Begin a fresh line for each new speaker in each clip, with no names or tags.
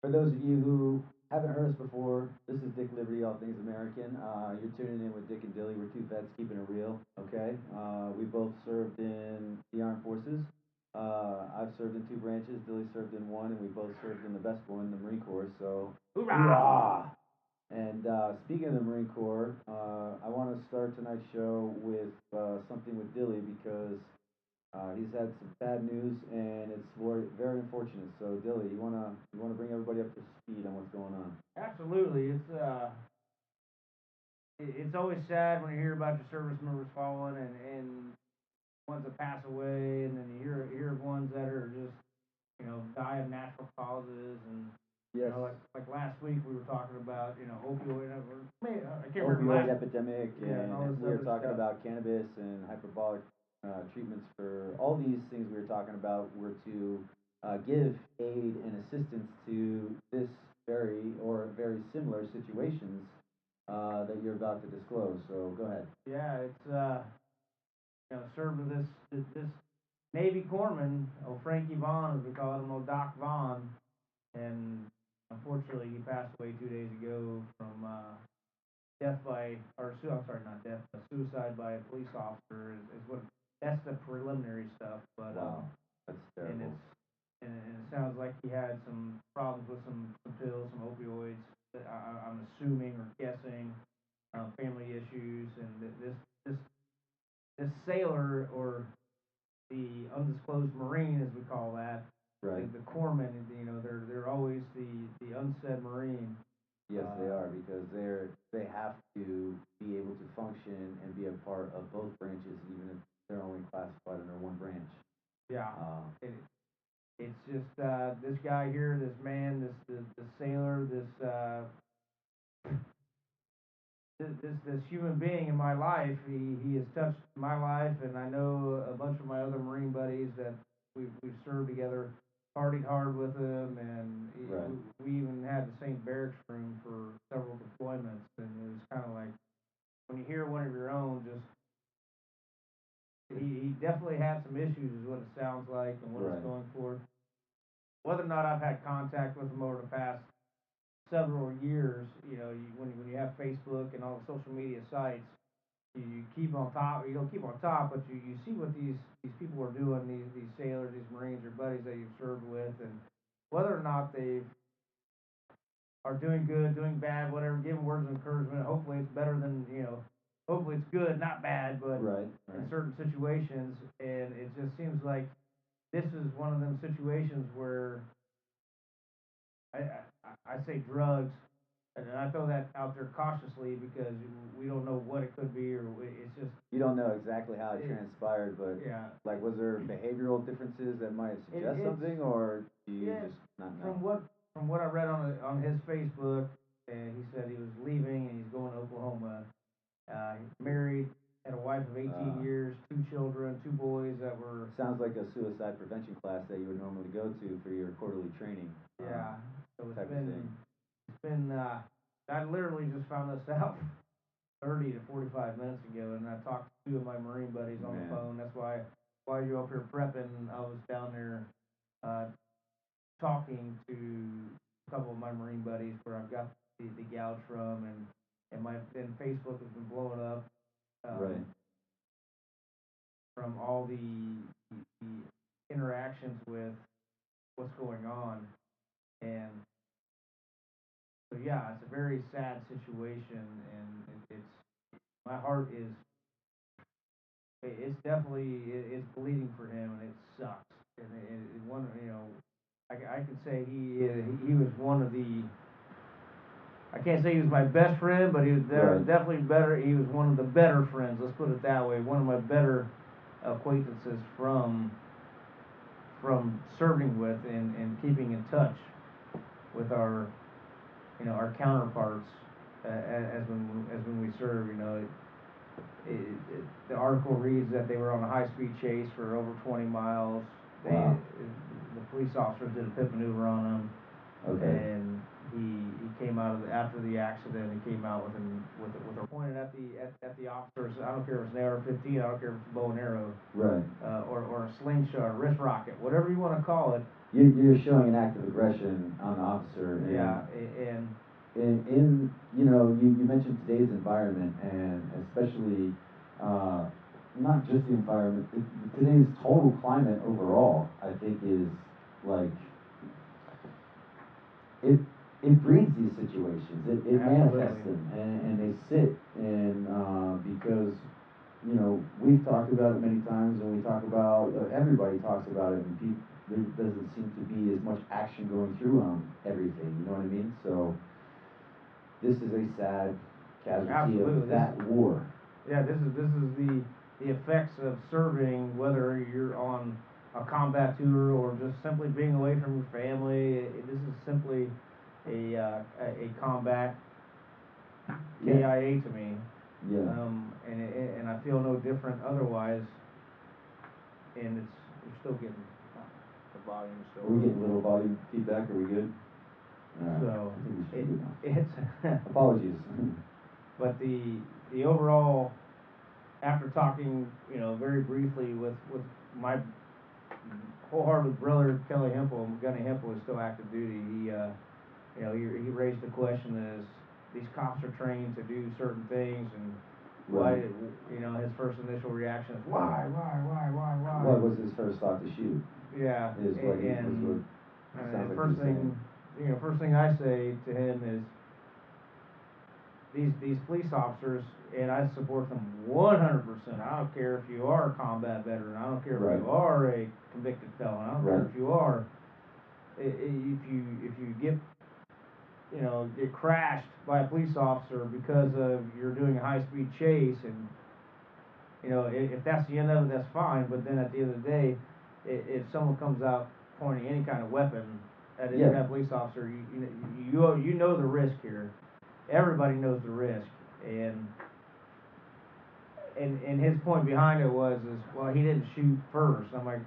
For those of you who haven't heard us before, this is Dick Liberty, All Things American. You're tuning in with Dick and Dilly. We're two vets keeping it real, okay? We both served in the armed forces. I've served in two branches. Dilly served in one, and we both served in the best one, the Marine Corps. So, hoorah! And speaking of the Marine Corps, I want to start tonight's show with something with Dilly because he's had some bad news, and it's very unfortunate. So, Dilly, you wanna bring everybody up to speed on what's going on?
Absolutely. It's always sad when you hear about your service members falling and ones that pass away, and then you hear of ones that are just die of natural causes, and
Yes.
like last week we were talking about opioid. I can't remember
Opioid
last.
epidemic,
Yeah, and all
and
this
we were
other
talking
stuff.
about cannabis and hyperbolic treatments for all these things we were talking about were to give aid and assistance to this very similar situations that you're about to disclose. So go ahead.
Yeah, it's served with this Navy corpsman, old Frankie Vaughn, as we call him, old Doc Vaughn, and unfortunately he passed away 2 days ago from death by, or I'm sorry, not death, but suicide by a police officer is what that's the preliminary stuff. But
Wow, that's
and
terrible.
it sounds like he had some problems with some pills, some opioids. I'm assuming or guessing family issues, and this this sailor or the undisclosed marine, as we call that,
Right.
the corpsman, they're always the unsaid marine.
Yes, they are because they have to be able to function and be a part of both branches, even if they're only classified under one branch.
Yeah,
Uh,
it, it's just this guy here, this man, this sailor, this human being in my life. He has touched my life, and I know a bunch of my other Marine buddies that we've served together, partied hard with him, and
right.
we even had the same barracks room for several deployments. And it was kind of like when you hear one of your own, just he definitely had some issues, is what it sounds like, and what it's
Right.
going for. Whether or not I've had contact with him over the past several years, when you have Facebook and all the social media sites, you keep on top. You don't keep on top, but you see what these people are doing. These sailors, these Marines, or buddies that you've served with, and whether or not they are doing good, doing bad, whatever, giving words of encouragement. Hopefully, it's better than hopefully, it's good, not bad, but
Right.
in
Right.
certain situations, and it just seems like this is one of them situations where I say drugs, and I throw that out there cautiously because we don't know what it could be, or it's just
You don't know exactly how it
it,
transpired, but
yeah.
like, was there behavioral differences that might suggest
It's
something, or do you
yeah.
just not know?
From what I read on his Facebook, and he said he was leaving and he's going to Oklahoma. He's married, had a wife of 18
Uh,
years, two children, two boys that were
Sounds like a suicide prevention class that you would normally go to for your quarterly training.
yeah. So
Type of thing.
it's been I literally just found this out 30 to 45 minutes ago, and I talked to two of my Marine buddies on the
Man.
phone. That's why while you're up here prepping, I was down there uh, talking to a couple of my Marine buddies where I've got the gouge from, and my then Facebook has been blowing up
Right.
from all the interactions with what's going on, and so yeah, it's a very sad situation, and it's my heart is it's definitely it's bleeding for him, and it sucks. And one, I can say he was one of the. I can't say he was my best friend, but he was
Right.
definitely better. He was one of the better friends. Let's put it that way. One of my better acquaintances from serving with and keeping in touch with our counterparts as when we serve. The article reads that they were on a high-speed chase for over 20 miles.
Wow.
The police officers did a pit maneuver on him,
Okay.
and he came after the accident, he came out with a pointed at the officers. I don't care if it's an AR-15, I don't care if it's a bow and arrow,
Right.
or a slingshot, a wrist rocket, whatever you want to call it.
You're showing an act of aggression on the officer, and
Yeah, and
you know, you mentioned today's environment, and especially uh, not just the environment, today's total climate overall, I think is like it it breeds these situations. It manifests
absolutely.
them, and they sit, and because you know we've talked about it many times, and we talk about everybody talks about it, and there doesn't seem to be as much action going through on everything. You know what I mean? So this is a sad casualty of
Absolutely.
that war.
Yeah, this is the effects of serving, whether you're on a combat tour or just simply being away from your family. This is simply a combat
Yeah,
KIA to me,
yeah.
and I feel no different otherwise. And it's you're still getting the volume still
Are we
low.
getting a little volume feedback? Are we good? All right.
So
I think we should
it
be good now.
it's
Apologies.
but the overall, after talking, very briefly with my wholehearted brother Kelly Hempel, Gunny Hempel is still active duty. He raised the question as these cops are trained to do certain things, and why,
Right.
his first initial reaction is why?
What was his first thought to shoot?
Yeah,
Is what he was
and
what sounds like he
first
was saying.
thing, first thing I say to him is these police officers, and I support them 100%. I don't care if you are a combat veteran. I don't care if
Right.
you are a convicted felon. I don't care
Right.
if you are. If you get crashed by a police officer because of you're doing a high speed chase, and if that's the end of it, that's fine. But then at the end of the day, if someone comes out pointing any kind of weapon at
Yeah.
that police officer, you know the risk here. Everybody knows the risk, and his point behind it was is, well, he didn't shoot first. I'm like,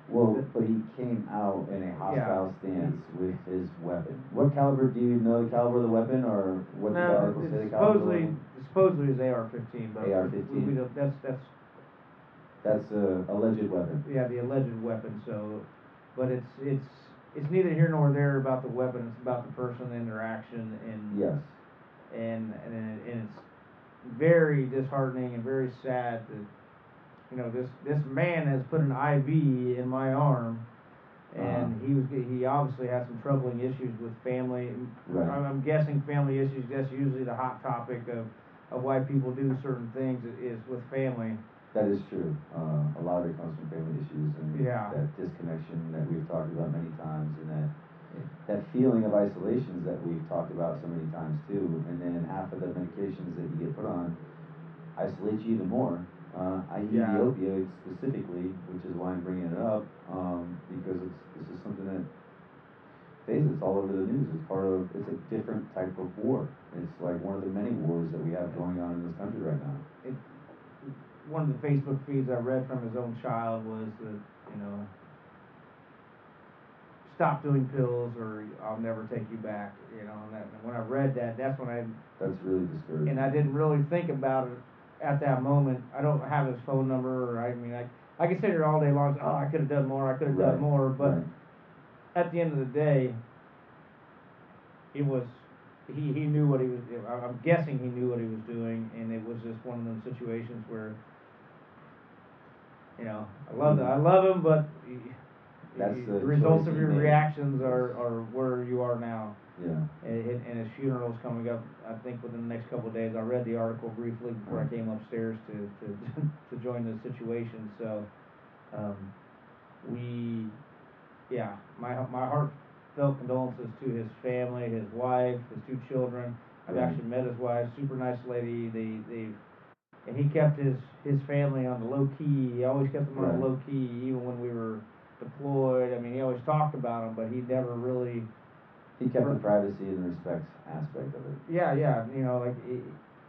Well, but he came out in a
yeah,
hostile stance with his weapon. What caliber, do you know the caliber of the weapon, or what did the
no,
article say the caliber of the weapon?
supposedly is AR-15, but we
AR-15?
don't. That's
That's a alleged weapon.
yeah, the alleged weapon. So, but it's neither here nor there about the weapon. It's about the person and their action,
Yes.
and it's very disheartening and very sad that this man has put an IV in my arm, and he obviously had some troubling issues with family.
Right.
I'm guessing family issues. That's usually the hot topic of why people do certain things is with family.
That is true. A lot of it comes from family issues and
Yeah.
that disconnection that we've talked about many times, and that feeling of isolations that we've talked about so many times too. And then half of the medications that you get put on isolate you even more, i.e. the
Yeah.
opioids specifically, which is why I'm bringing it up, because this is something that it's all over the news. It's a different type of war. It's like one of the many wars that we have going on in this country right now.
It, One of the Facebook feeds I read from his own child was that stop doing pills or I'll never take you back. And when I read that, that's when
That's really discouraging.
and I didn't really think about it at that moment. I don't have his phone number, or I mean, I can sit here all day long. Oh, I could have done more. I could have done more. But
Right.
at the end of the day, it was he knew what he was. I'm guessing he knew what he was doing, and it was just one of those situations where I love him, but
That's the
the results
choice
of
he
your
made.
reactions
Yes.
are where you are now.
Yeah.
And his funeral's coming up, I think, within the next couple of days. I read the article briefly before I came upstairs to to join the situation. So, um, we, yeah, my heartfelt condolences to his family, his wife, his two children. I've
Right.
actually met his wife, super nice lady. And he kept his family on the low key. He always kept them on the
Right.
low key, even when we were deployed. I mean, he always talked about them, but he never really.
He kept the privacy and respect aspect of it.
Yeah, yeah.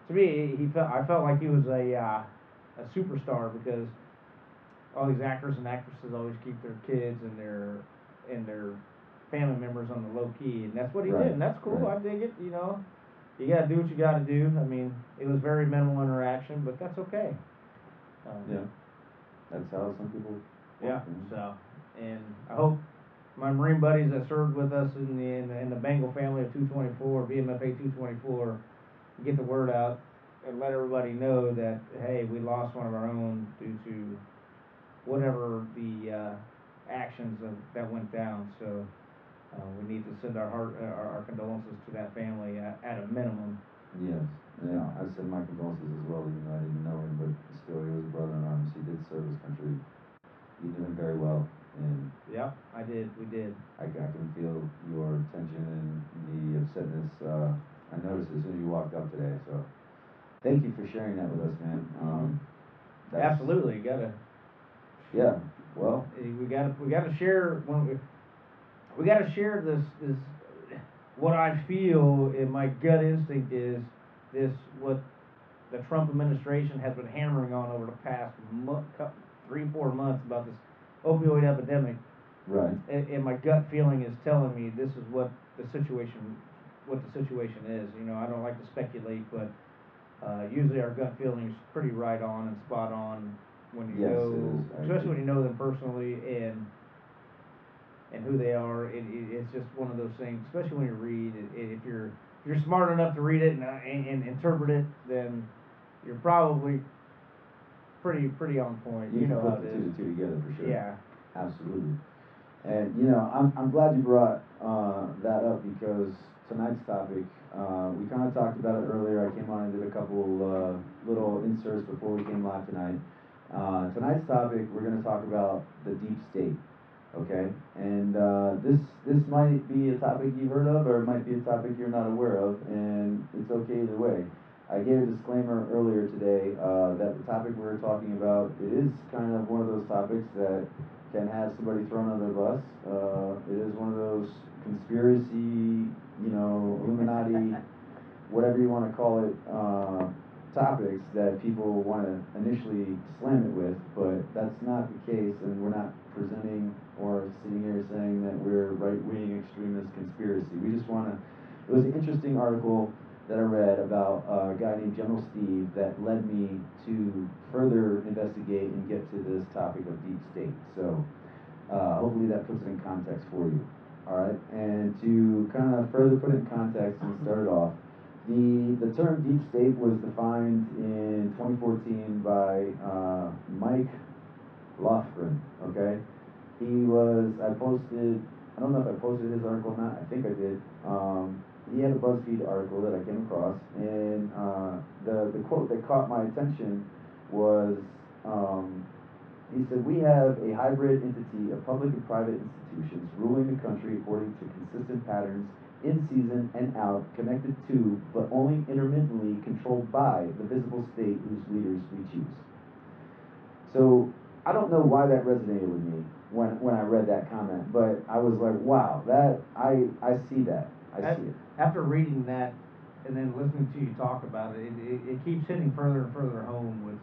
To me, I felt like he was a superstar because all these actors and actresses always keep their kids and their family members on the low key, and that's what he did,
Right.
and that's cool.
Right.
I dig it. You know, you gotta do what you gotta do. I mean, it was very minimal interaction, but that's okay.
Yeah. That's how some people
Yeah.
work.
So, and I hope my Marine buddies that served with us in the Bengal family of 224, BMFA 224, get the word out and let everybody know that hey, we lost one of our own due to whatever the actions that went down. So we need to send our condolences to that family at a minimum.
Yes, and
So,
I send my condolences as well, even though I didn't know him, but still, he was a brother in arms. He did serve his country. He knew him very well, and
yep, I did. We did.
I can feel your tension and the upsetness. I noticed as soon as you walked up today, so thank you for sharing that with us, man. That's,
Absolutely, you gotta.
yeah, well,
We gotta share when we gotta share this what I feel in my gut instinct is this what the Trump administration has been hammering on over the past 3-4 months about this opioid epidemic,
right,
and my gut feeling is telling me this is what the situation is. You know, I don't like to speculate, but usually our gut feeling is pretty right on and spot on when you
yes,
know,
it is.
especially when you know them personally and who they are. It's just one of those things, especially when you read. If you're smart enough to read it and interpret it, then you're probably pretty on point.
You
You
can
know
put
how
the
it
two
is.
to two together for sure.
Yeah.
Absolutely. And I'm glad you brought that up because tonight's topic, we kind of talked about it earlier. I came on and did a couple little inserts before we came live tonight. Tonight's topic, we're going to talk about the deep state. Okay, and this might be a topic you've heard of, or it might be a topic you're not aware of, and it's okay either way. I gave a disclaimer earlier today that the topic we're talking about, it is kind of one of those topics that can have somebody thrown under the bus. It is one of those conspiracy, Illuminati, whatever you want to call it, topics that people want to initially slam it with, but that's not the case, and we're not presenting or sitting here saying that we're right-wing extremist conspiracy. We just want to. It was an interesting article that I read about a guy named General Steve that led me to further investigate and get to this topic of deep state. So hopefully that puts it in context for you. All right, and to kind of further put it in context and start it off, the term deep state was defined in 2014 by Mike Lofgren. Okay, I posted. I don't know if I posted his article or not. I think I did. He had a BuzzFeed article that I came across, and the quote that caught my attention was um, he said, "We have a hybrid entity of public and private institutions ruling the country according to consistent patterns, in season and out, connected to, but only intermittently controlled by, the visible state whose leaders we choose." So I don't know why that resonated with me when I read that comment, but I was like, wow, that I see that. I see it.
After reading that and then listening to you talk about it, it keeps hitting further and further home with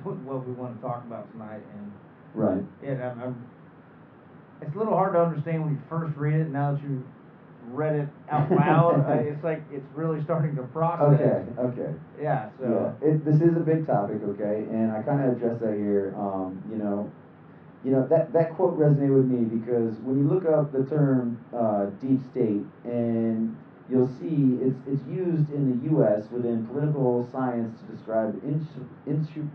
what we want to talk about tonight. And
Right.
yeah, it's a little hard to understand when you first read it. Now that you read it out loud, it's like it's really starting to process.
Okay, okay.
Yeah. So.
Yeah, this is a big topic, okay, and I kind of address that here. That quote resonated with me because when you look up the term deep state, and you'll see it's used in the U.S. within political science to describe influential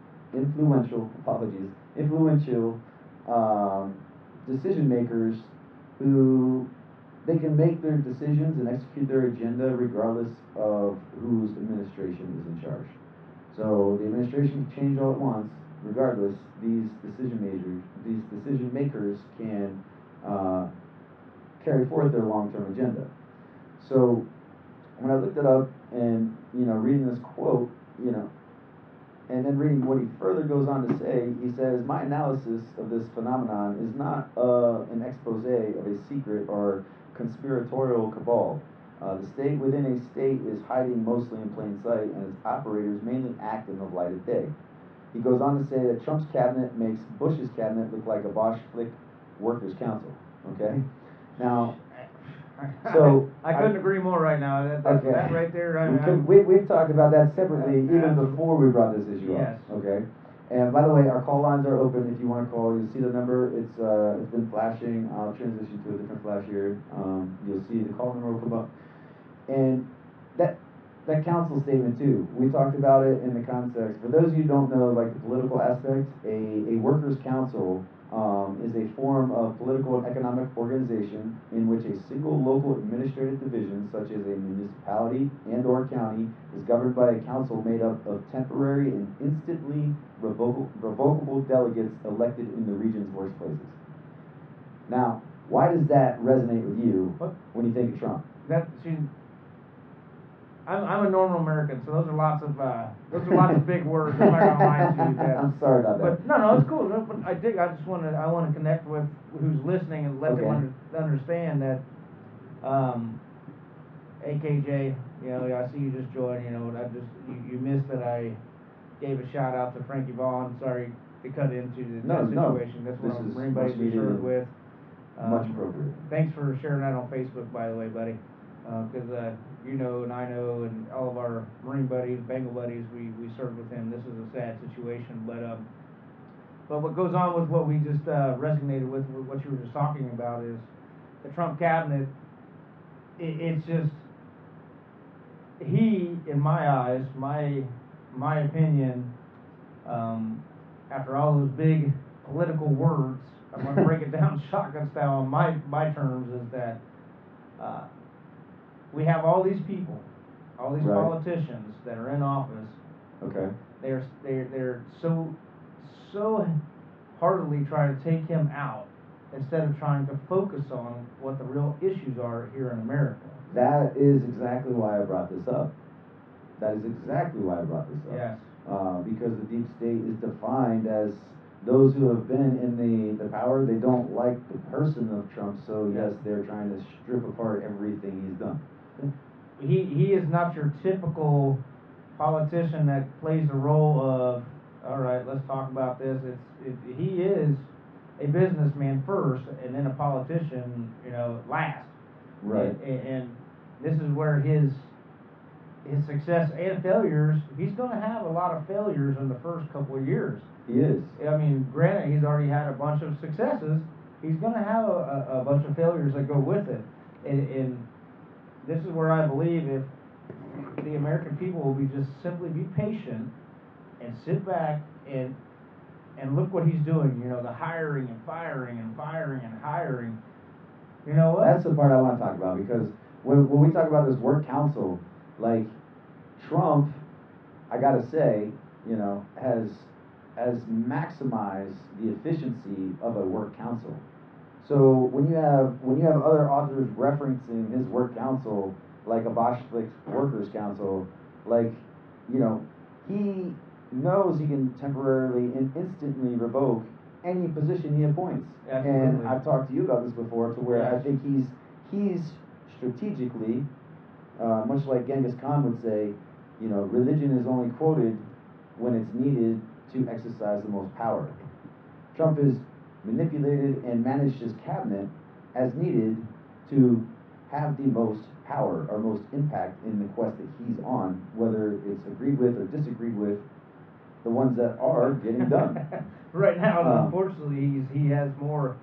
decision makers who they can make their decisions and execute their agenda regardless of whose administration is in charge. So the administration can change all at once. Regardless, these decision makers can carry forth their long-term agenda. So when I looked it up and reading this quote, and then reading what he further goes on to say, he says, "My analysis of this phenomenon is not an expose of a secret or conspiratorial cabal. The state within a state is hiding mostly in plain sight, and its operators mainly act in the light of day." He goes on to say that Trump's cabinet makes Bush's cabinet look like a Bosch Flick workers' council. Okay? Now, So
I couldn't agree more right now.
okay.
That right there.
We've talked about that separately even
absolutely.
before we brought this issue
Yes.
up. Okay. And by the way, our call lines are open if you want to call. You'll see the number. It's been flashing. I'll transition to a different flash here. You'll see the call number will come up. And that that council statement too, we talked about it in the context. For those of you who don't know, like the political aspect, a workers' council is a form of political and economic organization in which a single local administrative division, such as a municipality and or county, is governed by a council made up of temporary and instantly revocable delegates elected in the region's workplaces. Now, why does that resonate with you when you think of Trump?
I'm a normal American, so those are lots of big words. I'm not gonna lie to you. That,
I'm sorry about that.
But no, it's cool. But I want to connect with who's listening and let them understand that. AKJ, I see you just joined. You missed that I gave a shout out to Frankie Vaughn. Sorry to cut into that situation. That's what Marine buddies we served with.
Much appropriate.
Thanks for sharing that on Facebook, by the way, buddy. Because you know and I know and all of our Marine buddies, Bengal buddies, we served with him. This is a sad situation, but what goes on with what we just resonated with what you were just talking about is the Trump cabinet. It's just he, in my eyes, my opinion, after all those big political words, I'm going to break it down shotgun style on my terms, is that we have all these people, all these politicians that are in office.
Okay.
They're so heartily trying to take him out instead of trying to focus on what the real issues are here in America.
That is exactly why I brought this up. Yes. Because the deep state is defined as those who have been in the power. They don't like the person of Trump, so yes, they're trying to strip apart everything he's done.
He is not your typical politician that plays the role of, all right, let's talk about this. He is a businessman first, and then a politician, last.
Right.
And this is where his success and failures. He's going to have a lot of failures in the first couple of years.
He is.
I mean, granted, he's already had a bunch of successes. He's going to have a bunch of failures that go with it, and this is where I believe if the American people will just simply be patient and sit back and look what he's doing. The hiring and firing and firing and hiring. You know what?
That's the part I want to talk about, because when we talk about this work council, like Trump, I gotta say, has maximized the efficiency of a work council. So when you have other authors referencing his work council, like a Boschlick's Workers Council, like, he knows he can temporarily and instantly revoke any position he appoints.
Absolutely.
And I've talked to you about this before, to where
yes.
I think he's strategically, much like Genghis Khan would say, religion is only quoted when it's needed to exercise the most power. Trump has manipulated and managed his cabinet as needed to have the most power or most impact in the quest that he's on, whether it's agreed with or disagreed with. The ones that are getting done.
Right now, unfortunately, he has more.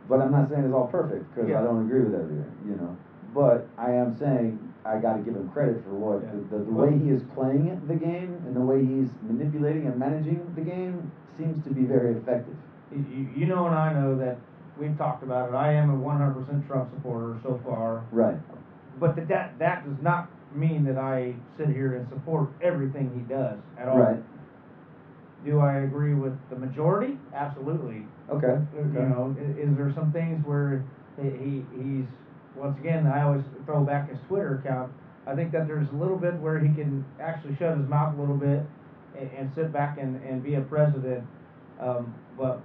But I'm not saying it's all perfect, because I don't agree with everything, But I am saying I got to give him credit for what the way he is playing the game and the way he's manipulating and managing the game seems to be very effective.
You know, and I know that we've talked about it. I am a 100% Trump supporter so far.
Right.
But that does not mean that I sit here and support everything he does at all.
Right.
Do I agree with the majority? Absolutely.
Okay.
Is there some things where he's, once again, I always throw back his Twitter account. I think that there's a little bit where he can actually shut his mouth a little bit and sit back and be a president. But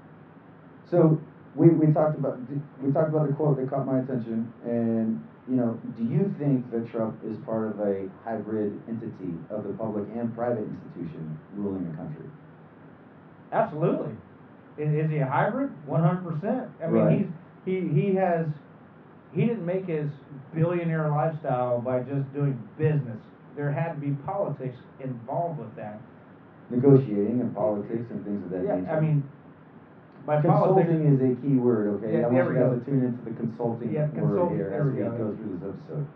so we talked about the quote that caught my attention, and do you think that Trump is part of a hybrid entity of the public and private institution ruling the country?
Absolutely. Is he a hybrid? 100%. I mean,
right.
he he didn't make his billionaire lifestyle by just doing business. There had to be politics involved with that.
Negotiating and politics and things of that
Yeah,
nature.
I mean, by politics.
Consulting is a key word, okay?
Yeah,
I
there
want
we
you guys
go.
to tune into the consulting
Yeah,
word
consulting.
here
There
as
we
we
go.
go through this episode.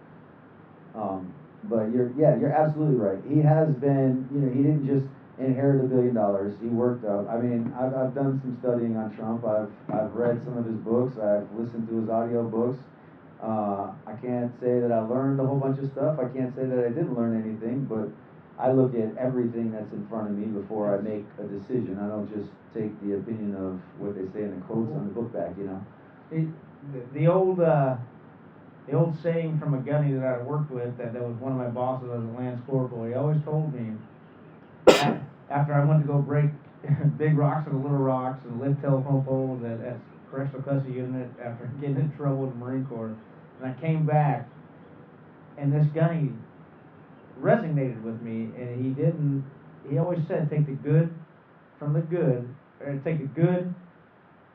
But you're absolutely right. He has been, he didn't just inherit $1 billion. He worked up. I mean, I've done some studying on Trump. I've read some of his books. I've listened to his audio books. I can't say that I learned a whole bunch of stuff. I can't say that I didn't learn anything, but I look at everything that's in front of me before I make a decision. I don't just take the opinion of what they say in the quotes on the book back.
The old saying from a gunny that I worked with, that was one of my bosses as a Lance Corporal. He always told me, after I went to go break big rocks and little rocks and lift telephone poles at correctional custody unit after getting in trouble with the Marine Corps, and I came back, and this gunny resonated with me, and he always said, take the good from the good, or take the good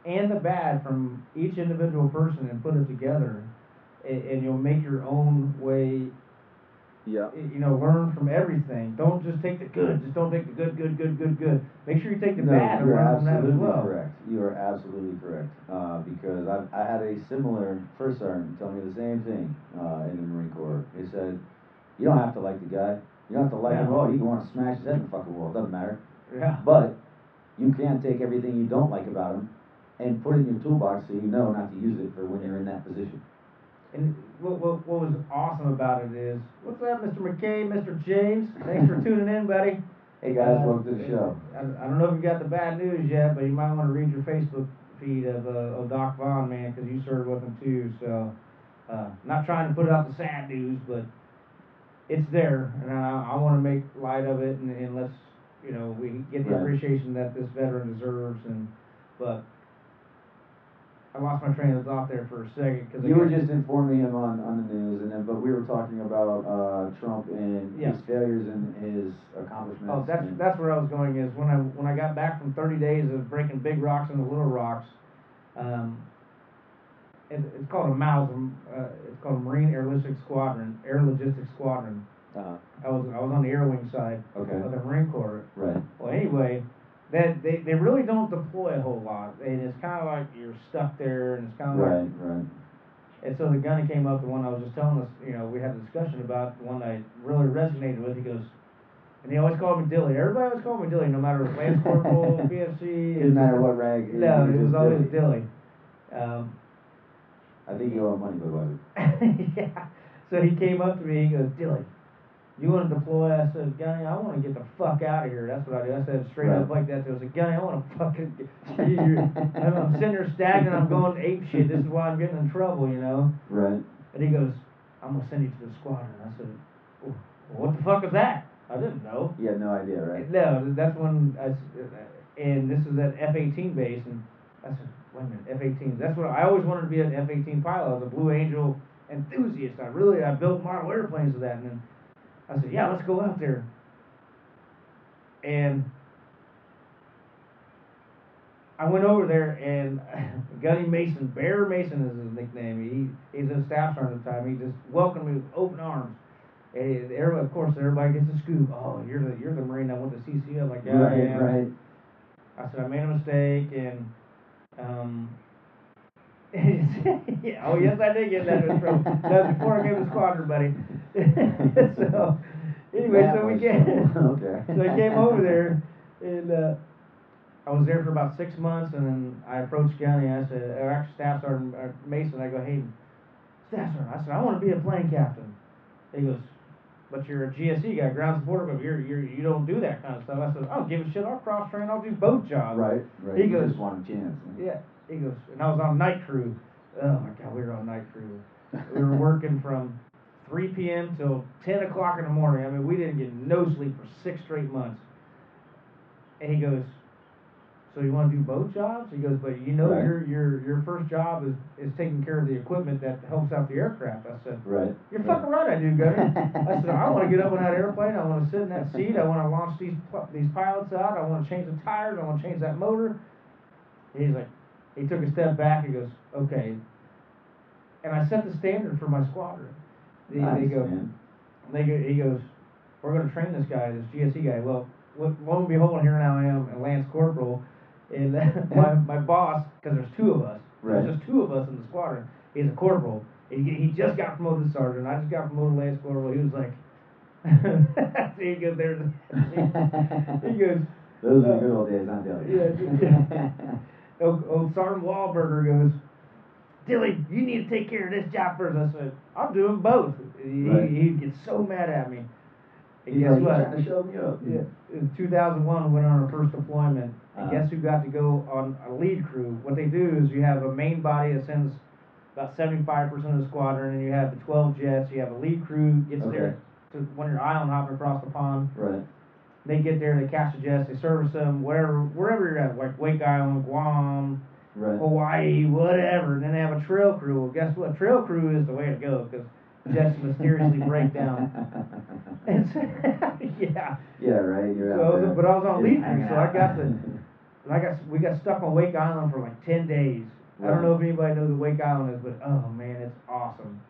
and the bad from each individual person and put it together, and you'll make your own way.
Yeah.
Learn from everything. Don't just take the good. Just don't take the good, good, good, good, good. Make sure you take the
No,
bad and
you're
learn from that as
absolutely
well.
correct. You are absolutely correct. Because I had a similar first sergeant tell me the same thing in the Marine Corps. He said, you don't have to like the guy. You don't have to like him at all. You can want to smash his head in the fucking wall. It doesn't matter.
Yeah.
But you can take everything you don't like about him and put it in your toolbox so you know not to use it for when you're in that position.
And what was awesome about it is, what's up, Mr. McKay, Mr. James? Thanks for tuning in, buddy.
Hey guys, welcome to the show.
I don't know if you got the bad news yet, but you might want to read your Facebook feed of Doc Vaughn, man, because you served with him too. So, not trying to put out the sad news, but it's there, and I want to make light of it, and let's, we get the appreciation that this veteran deserves. But I lost my train of thought there for a second because
you were just informing him on the news, but we were talking about Trump and his failures and his accomplishments.
Oh, that's where I was going. Is when I got back from 30 days of breaking big rocks into little rocks. It's called a MAUS. It's called a Marine Air Logistics Squadron.
Uh-huh.
I was on the air wing side of the Marine Corps.
Right.
Well, anyway, that they really don't deploy a whole lot, and it's kind of like you're stuck there, and it's kind of
right.
And so the gunny came up, the one I was just telling us, we had a discussion about, the one I really resonated with. He goes, and he always called me Dilly. Everybody always called me Dilly, no matter if Lance Corporal, PFC.
Didn't matter what rank.
No, it was always Dilly.
I think you owe him money, but was
it? Yeah. So he came up to me, he goes, Dilly, you want to deploy? I said, Gunny, I want to get the fuck out of here. That's what I do. I said straight up like that. I said, Gunny, I want to fucking I'm sitting there stagnant. I'm going ape shit. This is why I'm getting in trouble,
Right.
And he goes, I'm going to send you to the squadron. I said, well, what the fuck is that? I didn't know.
You had no idea, right?
No, that's when and this is at F-18 base, and I said, wait a minute, F-18s. That's what I always wanted to be, an F-18 pilot. I was a Blue Angel enthusiast. I built model airplanes of that, and then I said, yeah, let's go out there. And I went over there, and Gunny Mason, Bear Mason is his nickname. He's a staff sergeant at the time. He just welcomed me with open arms. And everybody, of course, everybody gets a scoop. Oh, you're the Marine that went to CC. I'm like, yeah, I am.
Right.
I said, I made a mistake, and yeah, oh yes, I did get that in trouble. That was before I came to the squadron, buddy. So anyway, so we came.
Okay.
So I came over there, and I was there for about 6 months, and then I approached Gunny. I said, or actually Staff Sergeant Mason. I go, hey, Staff Sergeant. I said, I want to be a plane captain. He goes, but you're a GSE guy, ground support, but you don't do that kind of stuff. I said, I don't give a shit. I'll cross train. I'll do both jobs.
Right.
He goes,
just want a chance.
Yeah. He goes, and I was on night crew. Oh my God, we were on night crew. We were working from 3 p.m. till 10 o'clock in the morning. I mean, we didn't get no sleep for 6 straight months. And he goes, so you want to do both jobs? He goes, but your first job is taking care of the equipment that helps out the aircraft. I said, you're fucking right, I do, Gunny. I said, I want to get up in that airplane. I want to sit in that seat. I want to launch these pilots out. I want to change the tires. I want to change that motor. He's like, he took a step back. He goes, okay, and I set the standard for my squadron. They
Nice,
go,
man.
he goes, we're going to train this guy, this GSE guy. Well, lo and behold, here now I am, a Lance Corporal, and my boss, because there's two of us,
Right.
there's just two of us in the squadron. He's a corporal. He just got promoted to sergeant. I just got promoted to Lance Corporal. He was like, he goes, there's, he goes,
those are the good old days, I'm telling you.
Yeah. Old Sergeant Wahlberger goes, Dilly, you need to take care of this job first. I said, I'll do them both.
Right.
He gets so mad at me. And
He's
guess
like,
what?
You're trying to show me up.
Yeah, in 2001, we went on our first deployment. And
Uh-huh.
guess who got to go on a lead crew? What they do is you have a main body that sends about 75% of the squadron, and you have the 12 jets. You have a lead crew gets
Okay.
there to when you're island hopping across the pond.
Right.
They get there, they catch the jets, they service them, wherever you're at, like Wake Island, Guam,
Right.
Hawaii, whatever. And then they have a trail crew. Well, guess what? Trail crew is the way to go because jets mysteriously break down. And so, yeah.
Yeah, right. You're
So
out there.
but I was on
Just
lead crew,
hanging
so I
out.
got we got stuck on Wake Island for like 10 days. I
Right.
don't know if anybody knows what Wake Island is, but oh man, it's awesome.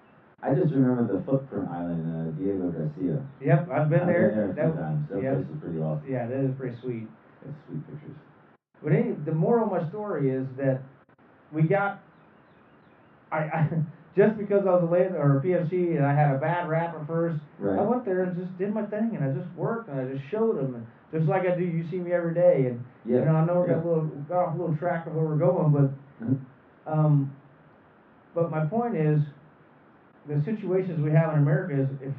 I just remember the Footprint Island in Diego Garcia.
Yep, I've been there.
I've been there a few times. That
yep.
place is pretty awesome.
Yeah, that is pretty sweet.
It's sweet pictures.
But the moral of my story is that we got I just because I was a late or a PFC and I had a bad rap at first,
Right.
I went there and just did my thing and I just worked and I just showed them and just like I do. You see me every day and
Yeah.
you know I know we
Yeah.
got off a little track of where we're going, but my point is the situations we have in America is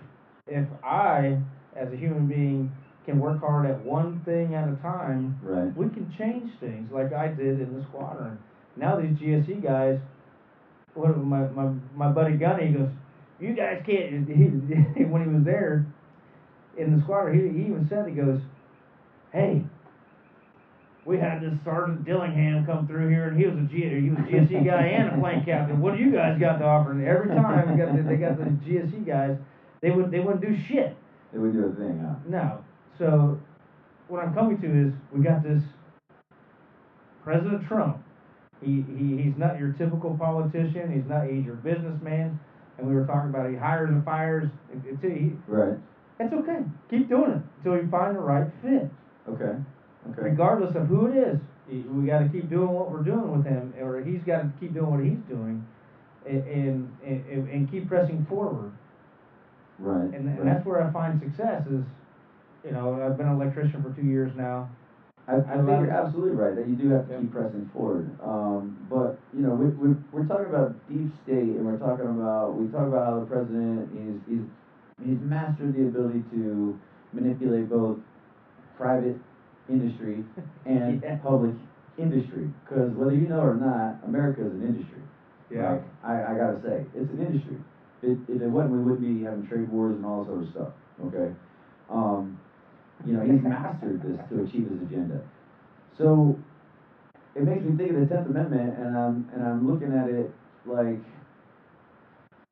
if I as a human being can work hard at one thing at a time,
Right.
we can change things like I did in the squadron. Now these GSE guys, my buddy Gunny goes, you guys can't. When he was there in the squadron, he even said, he goes, hey, we had this Sergeant Dillingham come through here, and he was a GSE guy and a plane captain. What do you guys got to offer? And every time they got the GSE guys, they wouldn't do shit.
They would do a thing, huh?
No. So what I'm coming to is we got this President Trump. He's not your typical politician. He's your businessman. And we were talking about he hires and fires.
Right.
It's okay. Keep doing it until you find the right fit.
Okay. Okay.
Regardless of who it is, we got to keep doing what we're doing with him, or he's got to keep doing what he's doing, and keep pressing forward.
Right.
And
right.
that's where I find success is, you know, I've been an electrician for 2 years now.
I think you're absolutely right that you do have to keep pressing forward. But you know, we're talking about deep state, and we talk about how the president he's mastered the ability to manipulate both private industry and
Yeah.
public industry. Because whether you know or not, America is an industry.
Yeah.
Like, I gotta say, it's an industry. If it wasn't, we wouldn't be having trade wars and all this other stuff. Okay. You know, he's mastered this to achieve his agenda. So it makes me think of the 10th Amendment, and I'm looking at it like,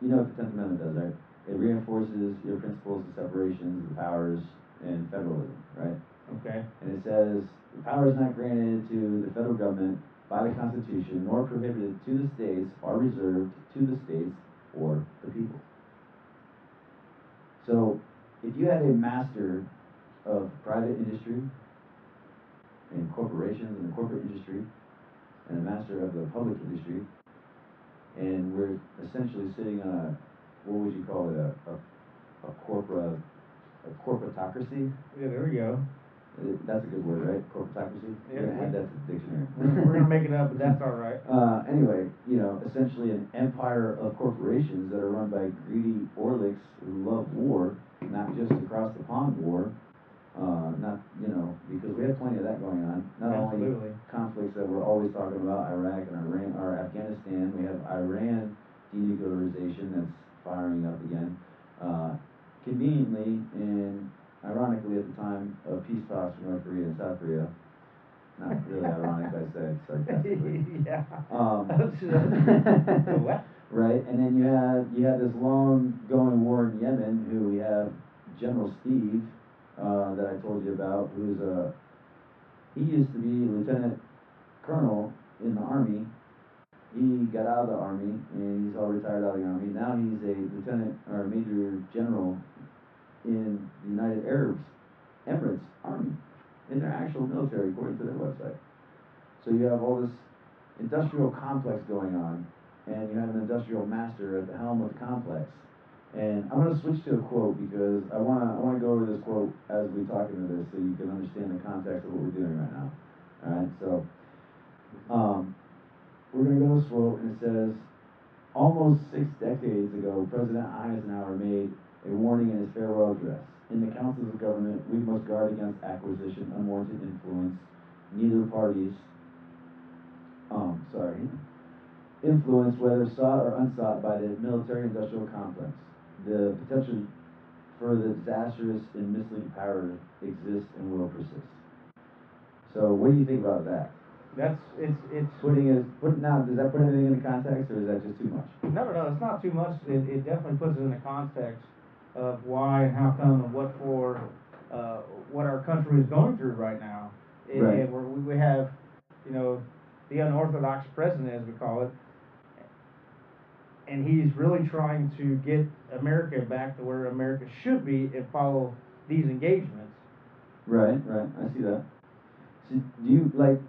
you know what the 10th Amendment does, right? It reinforces your principles of separations of powers and federalism, right?
Okay.
And it says the power is not granted to the federal government by the Constitution, nor prohibited to the states, are reserved to the states or the people. So if you have a master of private industry and corporations and the corporate industry and a master of the public industry, and we're essentially sitting on what would you call it, a corporatocracy?
Yeah, there we go.
That's a good word, right? Corporatocracy?
Yeah,
We're gonna add that to the dictionary.
We're gonna make it up, but that's all right.
Anyway, you know, essentially an empire of corporations that are run by greedy Orlics who love war, not just across the pond war, not, you know, because we have plenty of that going on. Not
Absolutely.
only conflicts that we're always talking about, Iraq and Iran, or Afghanistan, we have Iran denuclearization that's firing up again. Conveniently and ironically at the time of peace talks with North Korea and South Korea, not really ironic, I said sarcastically.
Yeah. What?
Right, and then you have this long going war in Yemen, who we have General Steve, that I told you about, he used to be lieutenant colonel in the army, he got out of the army and he's all retired out of the army. Now he's a lieutenant or major general in the United Arab Emirates Army in their actual military, according to their website. So you have all this industrial complex going on, and you have an industrial master at the helm of the complex. And I'm going to switch to a quote because I wanna go over this quote as we talk into this, so you can understand the context of what we're doing right now. All right, so um, we're going to go to this quote, and it says, almost 6 decades ago, President Eisenhower made a warning in his farewell address. In the councils of government, we must guard against acquisition, unwarranted influence. Neither parties, sorry, influence, whether sought or unsought by the military-industrial complex. The potential for the disastrous and misleading power exists and will persist. So, what do you think about that?
That's it's
Putting now. Does that put anything into context, or is that just too much?
no, it's not too much. It definitely puts it in the context of why and how come and what for, what our country is going through right now.
Right.
And we have, you know, the unorthodox president, as we call it, and he's really trying to get America back to where America should be and follow these engagements.
Right, right. I see that. So do you like?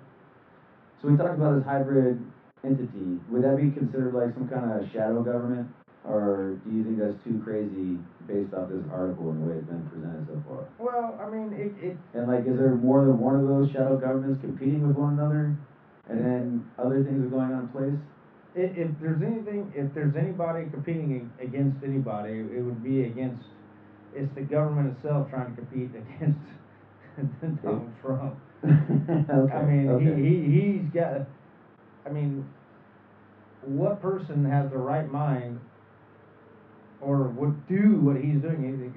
So we talked about this hybrid entity. Would that be considered like some kind of shadow government, or do you think that's too crazy based off this article and the way it's been presented so far?
Well, I mean, it
And like, is there more than one of those shadow governments competing with one another, and then other things are going on in place?
if there's anybody competing against anybody, it would be against. It's the government itself trying to compete against Donald Trump.
Okay.
I mean,
Okay.
he's got. I mean, what person has the right mind or would do what he's doing?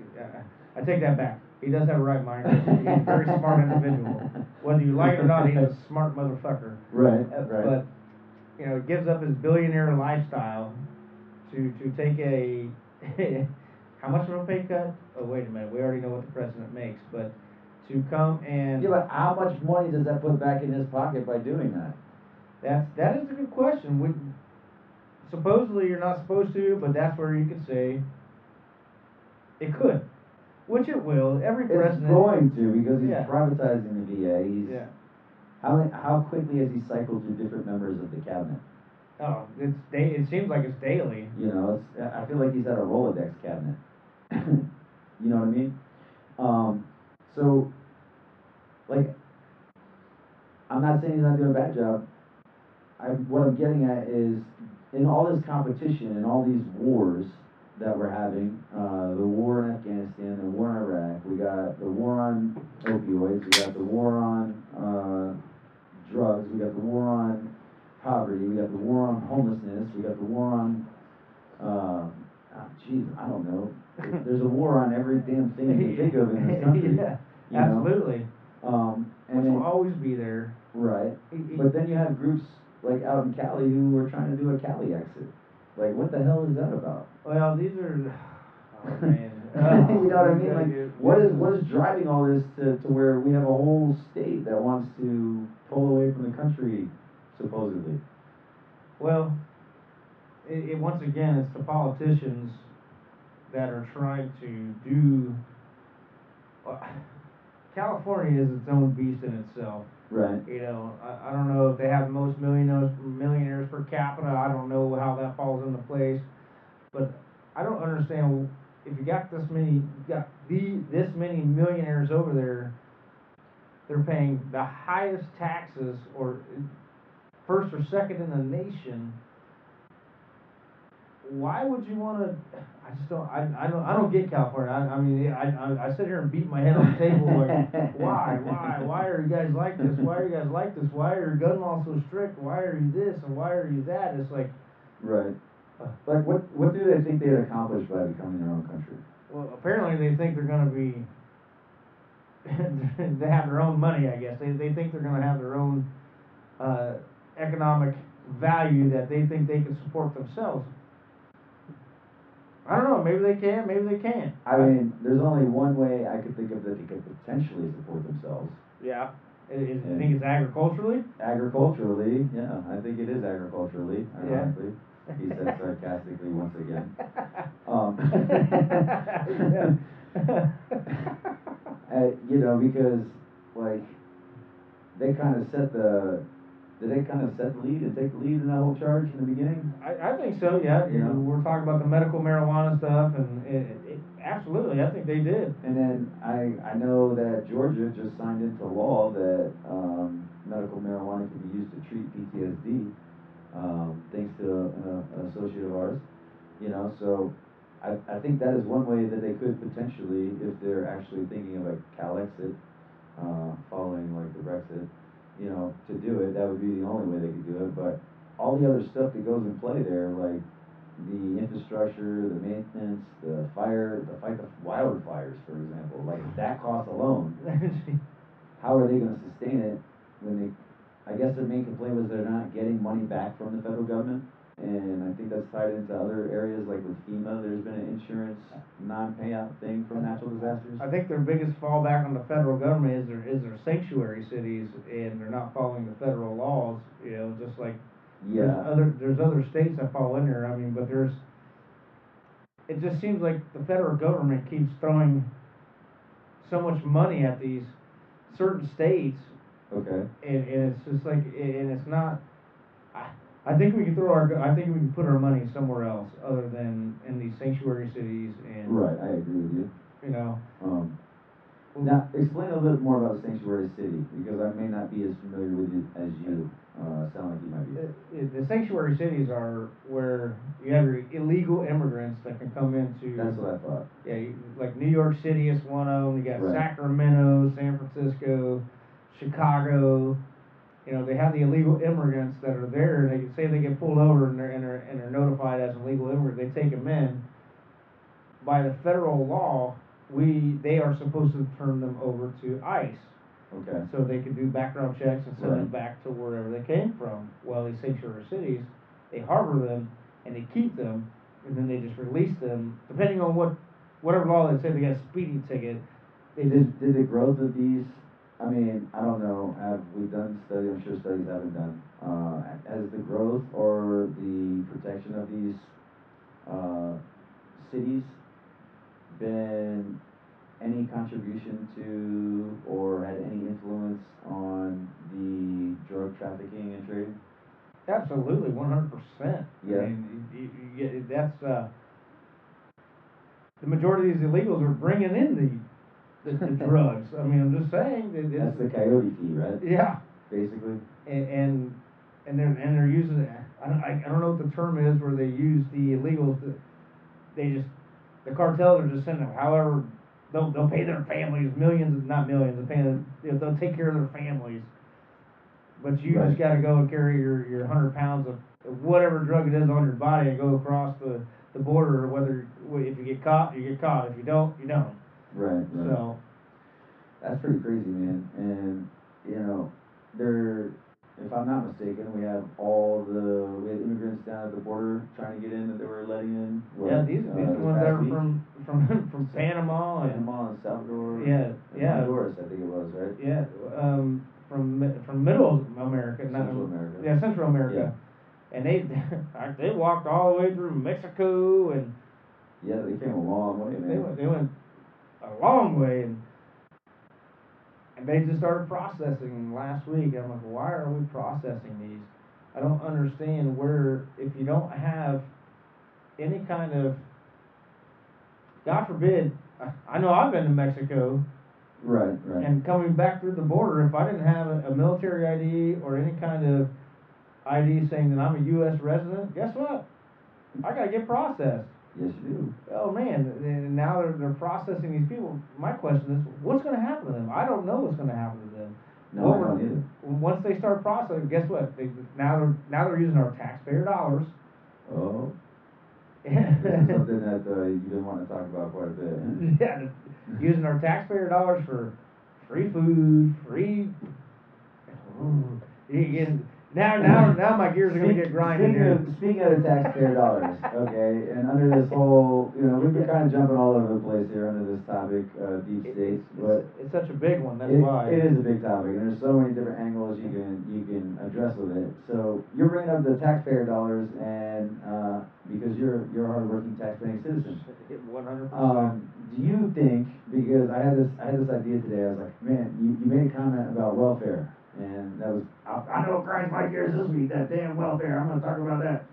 I take that back. He does have a right mind. He's a very smart individual. Whether you like it or not, he's a smart motherfucker.
Right. Right.
But gives up his billionaire lifestyle to take a how much of a pay cut? Oh, wait a minute. We already know what the president makes, but to come and
Yeah, but how much money does that put back in his pocket by doing that?
that is a good question. Supposedly you're not supposed to, but that's where you could say it could, which it will. Every president.
It's going to, because he's
Yeah.
privatizing the VA.
Yeah.
How quickly has he cycled through different members of the cabinet?
Oh, it seems like it's daily.
You know, I feel like he's at a Rolodex cabinet. You know what I mean? So, like, I'm not saying he's not doing a bad job. What I'm getting at is, in all this competition and all these wars that we're having, the war in Afghanistan, the war in Iraq, we got the war on opioids, we got the war on drugs, we got the war on poverty, we got the war on homelessness, we got the war on, I don't know. There's a war on every damn thing you can think of in this country.
Yeah,
you know?
absolutely.
And
Which will always be there.
Right. But then you have groups like out in Cali who are trying to do a Cali exit. Like, what the hell is that about?
Well, these are. Oh man.
You know what I mean? Like, what is driving all this to where we have a whole state that wants to pull away from the country, supposedly?
Well, once again, it's the politicians that are trying to do. California is its own beast in itself.
Right.
I don't know if they have the most millionaires per capita. I don't know how that falls into place, but I don't understand if you got this many millionaires over there. They're paying the highest taxes, or first or second in the nation. Why would you want to? I just don't. I don't get California. I mean, I sit here and beat my head on the table like, why are you guys like this? Why are you guys like this? Why are your gun laws so strict? Why are you this and why are you that? It's like,
right. Like, what do they think they'd accomplish by becoming their own country?
Well, apparently they think they're going to be. They have their own money, I guess. They think they're going to have their own economic value that they think they can support themselves. I don't know. Maybe they can. Maybe they can't.
I mean, there's only one way I could think of that they could potentially support themselves.
Yeah. You
And
think it's agriculturally?
agriculturally, yeah, I think it is agriculturally,
Yeah.
ironically. He said sarcastically once again. Um,
Yeah.
because like they kind of set the did they kind of set the lead and take the lead in that whole charge in the beginning?
I think so. Yeah,
You know,
we're talking about the medical marijuana stuff, and absolutely, I think they did.
and then I know that Georgia just signed into law that medical marijuana can be used to treat PTSD, thanks to an associate of ours. So I think that is one way that they could potentially, if they're actually thinking of a Calexit, following like the Brexit, to do it, that would be the only way they could do it. But all the other stuff that goes in play there, like the infrastructure, the maintenance, the fire, the fight the wildfires, for example, like that cost alone, how are they going to sustain it when they? I guess their main complaint was they're not getting money back from the federal government, and I think that's tied into other areas like with FEMA. There's been an insurance non-payout thing from natural disasters.
I think their biggest fallback on the federal government is their sanctuary cities, and they're not following the federal laws. Just like
Yeah.
there's other states that fall in there. I mean, but it just seems like the federal government keeps throwing so much money at these certain states,
Okay.
and it's just like, and it's not. I, I think we can I think we can put our money somewhere else other than in these sanctuary cities, and
Right, I agree with you.
you know.
Um, Now, explain a little bit more about the sanctuary city, because I may not be as familiar with it as you. Sound like you might be.
The sanctuary cities are where you have your illegal immigrants that can come into.
That's what I thought.
Yeah, like New York City is one of them. You got
Right.
Sacramento, San Francisco, Chicago. They have the illegal immigrants that are there. And they can say they get pulled over and they're notified as an illegal immigrant. They take them in. By the federal law, they are supposed to turn them over to ICE.
Okay.
So they can do background checks and send them
Right.
back to wherever they came from. Well, these sanctuary cities, they harbor them and they keep them, and then they just release them, depending on whatever law they say they got a speeding ticket.
Did the growth of these? I mean, I don't know. Have we done study? I'm sure studies have been done. Has the growth or the protection of these uh, cities been any contribution to or had any influence on the drug trafficking and trading?
Absolutely, 100%.
Yeah.
I mean, that's the majority of these illegals are bringing in the drugs. I mean, I'm just saying that
That's the coyote fee, right?
Yeah.
Basically.
And they're using it. I don't know what the term is where they use the illegals. They just the cartels are just sending them. However, they'll pay their families millions, not millions. They'll take care of their families. But you
Right.
just got to go and carry your 100 pounds of whatever drug it is on your body and go across the border. Whether if you get caught, you get caught. If you don't, you don't.
Right.
So
that's pretty crazy, man. And there, if I'm not mistaken, we had immigrants down at the border trying to get in that they were letting in.
Yeah, these are the ones that are from Panama and
Panama and Salvador.
Yeah,
and Honduras, I think it was, right?
Yeah, from Middle America,
Central America.
Yeah, Central America. And they walked all the way through Mexico, and
yeah, they came a long way, man.
They went a long way, and they just started processing last week. I'm like, why are we processing these? I don't understand if you don't have any kind of, God forbid, I know I've been to Mexico.
Right.
And coming back through the border, if I didn't have a military ID or any kind of ID saying that I'm a U.S. resident, guess what? I gotta get processed.
Yes, you do.
Oh man! And now they're processing these people. My question is, what's going to happen to them? I don't know what's going to happen to them.
No, I don't either.
Once they start processing, guess what? Now they're using our taxpayer dollars.
Oh. This is something that you've been wanting to talk about quite a bit.
Yeah, using our taxpayer dollars for free food, free. Now my gears are gonna get grinding here.
Speaking of the taxpayer dollars, okay, and under this whole, we've been kind of jumping all over the place here under this topic, deep states, but
It's such a big one. That's
it,
why.
it is a big topic, and there's so many different angles you can address with it. So you're bringing up the taxpayer dollars, and because you're a hardworking taxpaying citizen.
100%.
Do you think, because I had this idea today, I was like, man, you made a comment about welfare, and that was, I know it grinds my gears this week, that damn welfare, I'm gonna talk about that.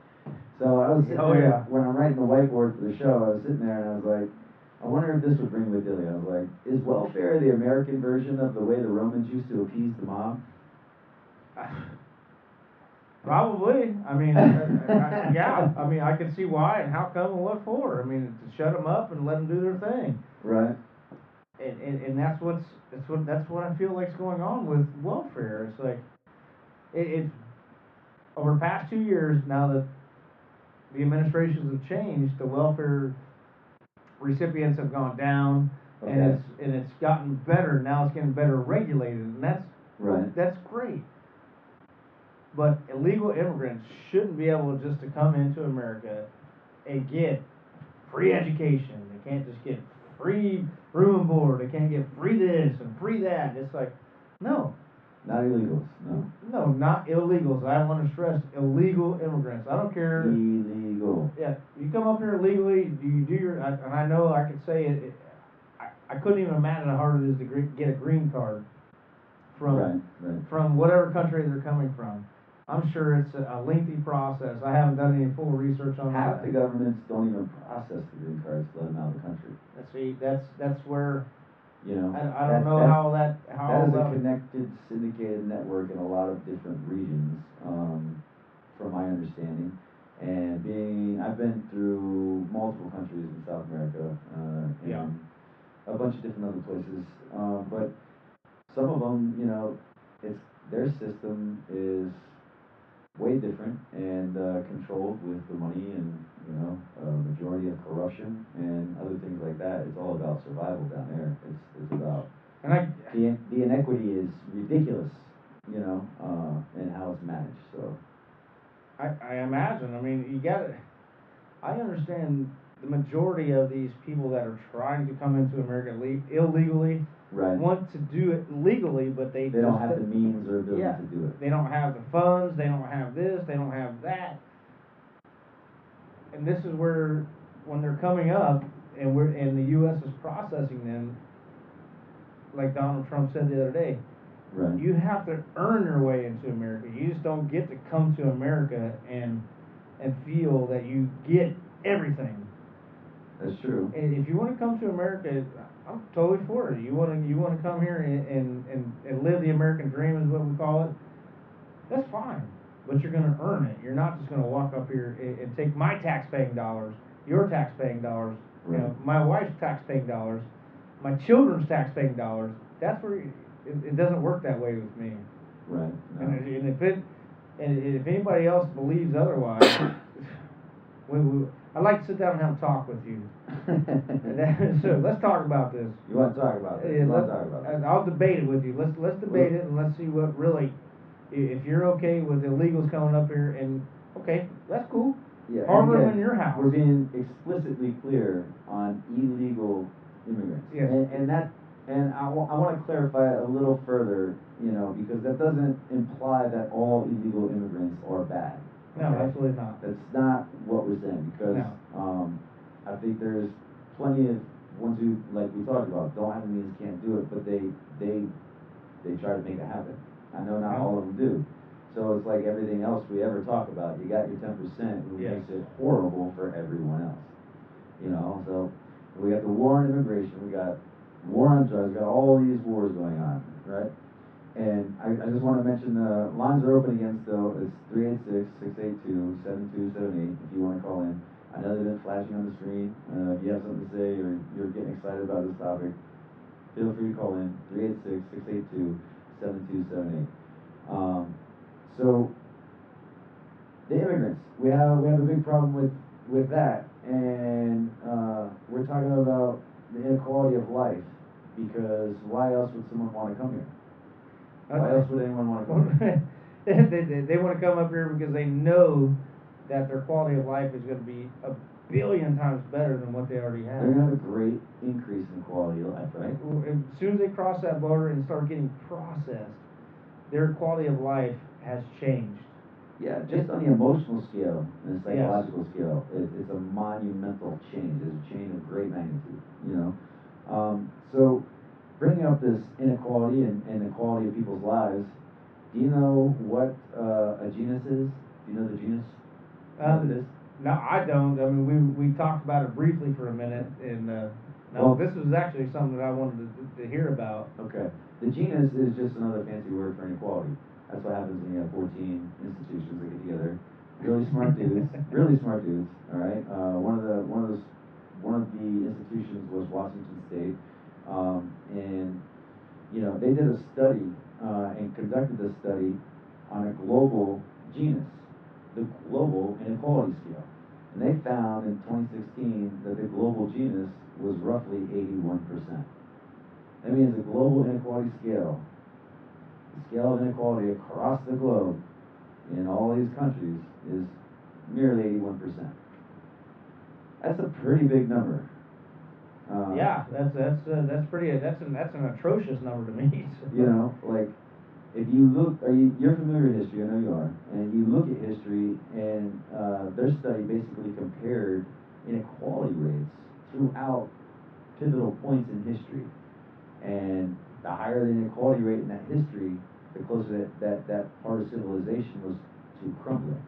So I was sitting there, when I'm writing the whiteboard for the show, I was sitting there and I was like, I wonder if this would bring with Dilly. I was like, is welfare the American version of the way the Romans used to appease the mob?
Probably. I mean, yeah. I mean, I can see why and how come and what for. I mean, to shut them up and let them do their thing.
Right.
And that's what I feel like's going on with welfare. It's like it's over the past 2 years now that the administrations have changed, the welfare recipients have gone down,
Okay.
and it's gotten better. Now it's getting better regulated, and that's great. But illegal immigrants shouldn't be able just to come into America and get free education. They can't just get free room and board. They can't get free this and free that. It's like, no.
Not illegals, no.
No, not illegals. I want to stress illegal immigrants. I don't care.
Illegal.
Yeah, you come up here illegally. You do your, and I know I could say it. I couldn't even imagine how hard it is to get a green card from whatever country they're coming from. I'm sure it's a lengthy process. I haven't done any full research on that.
Half the governments don't even process the green cards to let them out of the country.
See, that's where. I don't
that,
know
that,
how that.
That is a connected, syndicated network in a lot of different regions, from my understanding. And I've been through multiple countries in South America, and a bunch of different other places. But some of them, it's their system is way different and controlled with the money and a majority of corruption and other things like that. It's all about survival down there. It's about the inequity is ridiculous, and how it's managed. So
I imagine. I mean, I understand the majority of these people that are trying to come into America illegally want to do it legally, but they
don't have the means or ability to do it.
They don't have the funds. They don't have this. They don't have that. And this is where, when they're coming up, and the U.S. is processing them, like Donald Trump said the other day.
Right.
You have to earn your way into America. You just don't get to come to America and feel that you get everything.
That's true.
And if you want to come to America, I'm totally for it. You want to come here and live the American dream, is what we call it. That's fine, but you're going to earn it. You're not just going to walk up here and take my tax-paying dollars, your tax-paying dollars, my wife's tax-paying dollars, my children's tax-paying dollars. That's where it doesn't work that way with me.
Right. No.
And if anybody else believes otherwise, I'd like to sit down and have a talk with you. So let's talk about this.
You want to talk about this?
I'll debate it with you. Let's debate it, and let's see what really. If you're okay with illegals coming up here, and okay, that's cool.
Yeah.
Harbor them in your house.
We're being explicitly clear on illegal immigrants.
Yes.
And I want to clarify a little further, because that doesn't imply that all illegal immigrants are bad.
No, absolutely not.
That's not what we're saying, because I think there's plenty of ones who, like we talked about, don't have the means, can't do it, but they try to make it happen. I know not all of them do. So it's like everything else we ever talk about. You got your 10% who makes it horrible for everyone else. So we got the war on immigration, we got war on drugs, we got all these wars going on, right? And I just want to mention the lines are open again still. It's 386-682-7278 if you want to call in. I know they've been flashing on the screen. If you have something to say or you're getting excited about this topic, feel free to call in. 386-682-7278. So the immigrants, we have a big problem with that, and we're talking about the inequality of life, because why else would someone want to come here? Why else would anyone want to come here?
They want to come up here because they know that their quality of life is going to be a billion times better than what they already
They're
have.
gonna have a great increase in quality of life, right?
As soon as they cross that border and start getting processed, their quality of life has changed.
Yeah, just on the emotional scale and the
Yes.
psychological scale, it's a monumental change. It's a change of great magnitude, you know. So, bringing up this inequality and the quality of people's lives, do you know what a genus is? Do you know the genus? What it is?
No, I don't. I mean, we talked about it briefly for a minute, and now
Well,
this was actually something that I wanted to hear about.
okay. The genus is just another fancy word for inequality. That's what happens when you have 14 institutions that get together. Really smart dudes, really smart dudes. All right. One of the institutions was Washington State, and they did a study and conducted a study on a global genus, the global inequality scale, and they found in 2016 that the global genus was roughly 81%. That means the global inequality scale, the scale of inequality across the globe in all these countries, is nearly 81%. That's a pretty big number.
Yeah, that's pretty. That's an atrocious number to me.
Like if you look, you're familiar with history? I know you are. And you look at history, and their study basically compared inequality rates throughout pivotal points in history. And the higher the inequality rate in that history, the closer that part of civilization was to crumbling,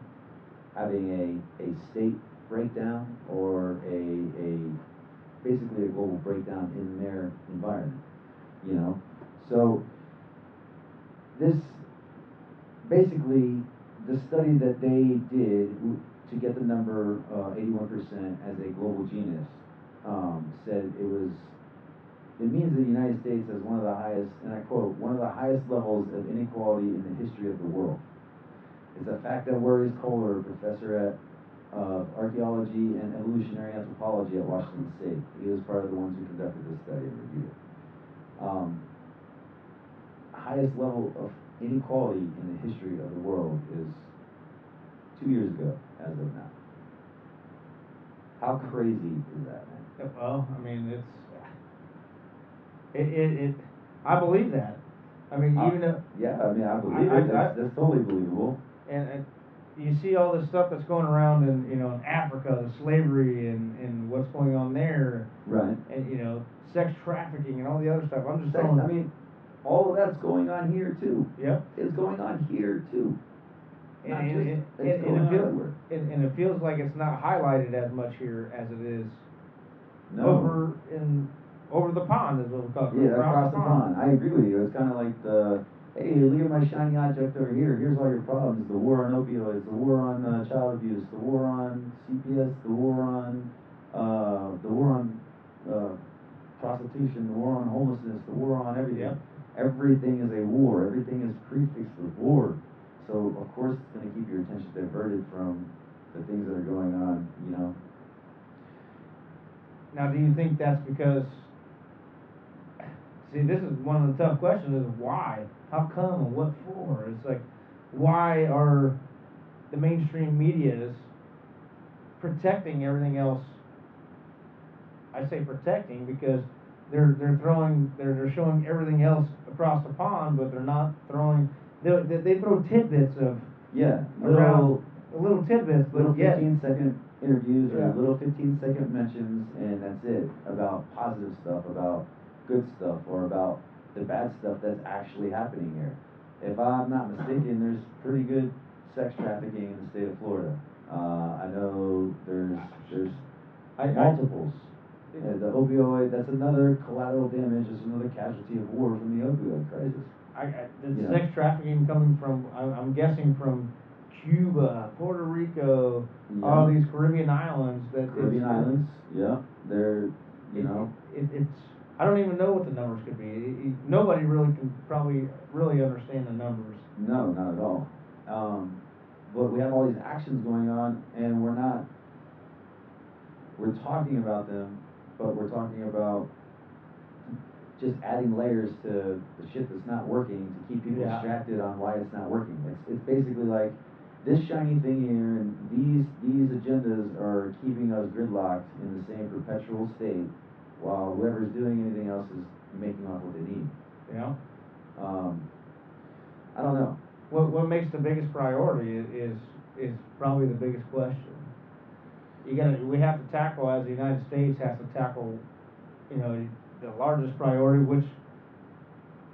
having a state breakdown or a basically a global breakdown in their environment. You know, so this basically the study that they did to get the number 81% as a global genus said it means that the United States has one of the highest, and I quote, one of the highest levels of inequality in the history of the world. It's a fact that worries Kohler, professor at archaeology and evolutionary anthropology at Washington State. He was part of the ones who conducted this study and reviewed it. Highest level of inequality in the history of the world is 2 years ago, as of now. How crazy is that, man?
Well, I mean, it I believe that. I mean, even though
Yeah, I mean, I believe
I,
it.
I,
That's totally believable.
and you see all this stuff that's going around in in Africa, the slavery and what's going on there,
Right.
and sex trafficking and all the other stuff. I'm just
I
throwing.
mean, all of that's going on here too.
Yep.
It's going on here too.
And
Not
and,
just
and,
it's
and,
going
it
on
feels
everywhere.
and it feels like it's not highlighted as much here as it is
No.
over the pond, is what we call it.
Yeah, across the pond. I agree with you. It's kind of like hey, look at my shiny object over here. Here's all your problems: the war on opioids, the war on child abuse, the war on CPS, the war on uh, prostitution, the war on homelessness, the war on everything.
Yep.
Everything is a war. Everything is prefixed with war. So of course it's going to keep your attention diverted from the things that are going on.
Now, do you think that's because? See, this is one of the tough questions: is why, how come, and what for? It's like, why are the mainstream medias protecting everything else? I say protecting because they're showing everything else across the pond, but they're not throwing. They throw tidbits of
Yeah,
around little tidbits,
little
but yet
15-second interviews or
yeah.
little 15-second mentions, and that's it about positive stuff, about good stuff, or about the bad stuff that's actually happening here. If I'm not mistaken, there's pretty good sex trafficking in the state of Florida. I know there's
I
multiples. The opioid, that's another collateral damage, it's another casualty of war from the opioid crisis.
the sex trafficking coming from I'm guessing from Cuba, Puerto Rico, all these Caribbean islands.
Caribbean islands, yeah, they're
it's I don't even know what the numbers could be. Nobody really can probably really understand the numbers.
No, not at all. But we have all these actions going on, and we're talking about them, but we're talking about just adding layers to the shit that's not working to keep people
Yeah.
distracted on why it's not working. It's basically like this shiny thing here, and these agendas are keeping us gridlocked in the same perpetual state, while whoever's doing anything else is making off what they need.
Yeah.
Um, I don't know.
What makes the biggest priority is probably the biggest question. We have to tackle, as the United States has to tackle, you know, the largest priority.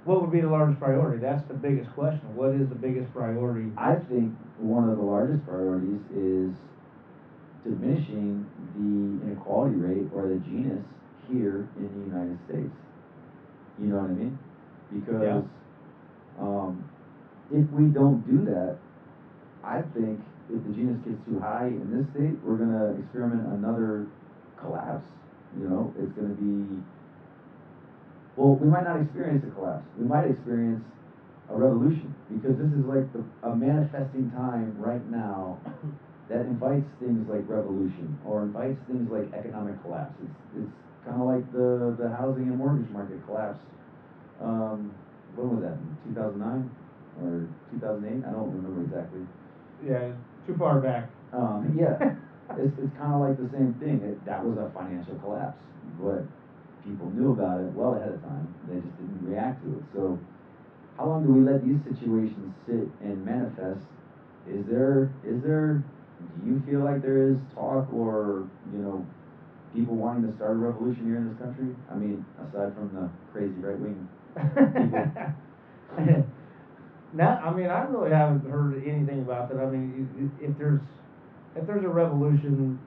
What would be the largest priority? That's the biggest question. What is the biggest priority?
I think one of the largest priorities is diminishing the inequality rate or the genus here in the United States. You know what I mean?
Yeah.
Because if we don't do that, I think if the genus gets too high in this state, we're gonna experiment another collapse. You know, it's gonna be, well, we might not experience a collapse. We might experience a revolution because this is like a manifesting time right now that invites things like revolution or invites things like economic collapse. It's kind of like the housing and mortgage market collapsed. When was that? 2009 or 2008? I don't remember exactly.
Yeah, too far back.
Yeah, it's kind of like the same thing. That was a financial collapse, but people knew about it well ahead of time. They just didn't react to it. So, how long do we let these situations sit and manifest? Do you feel like there is talk or, people wanting to start a revolution here in this country? I mean, aside from the crazy right wing people.
Not, I mean, I really haven't heard anything about that. I mean, if there's a revolution,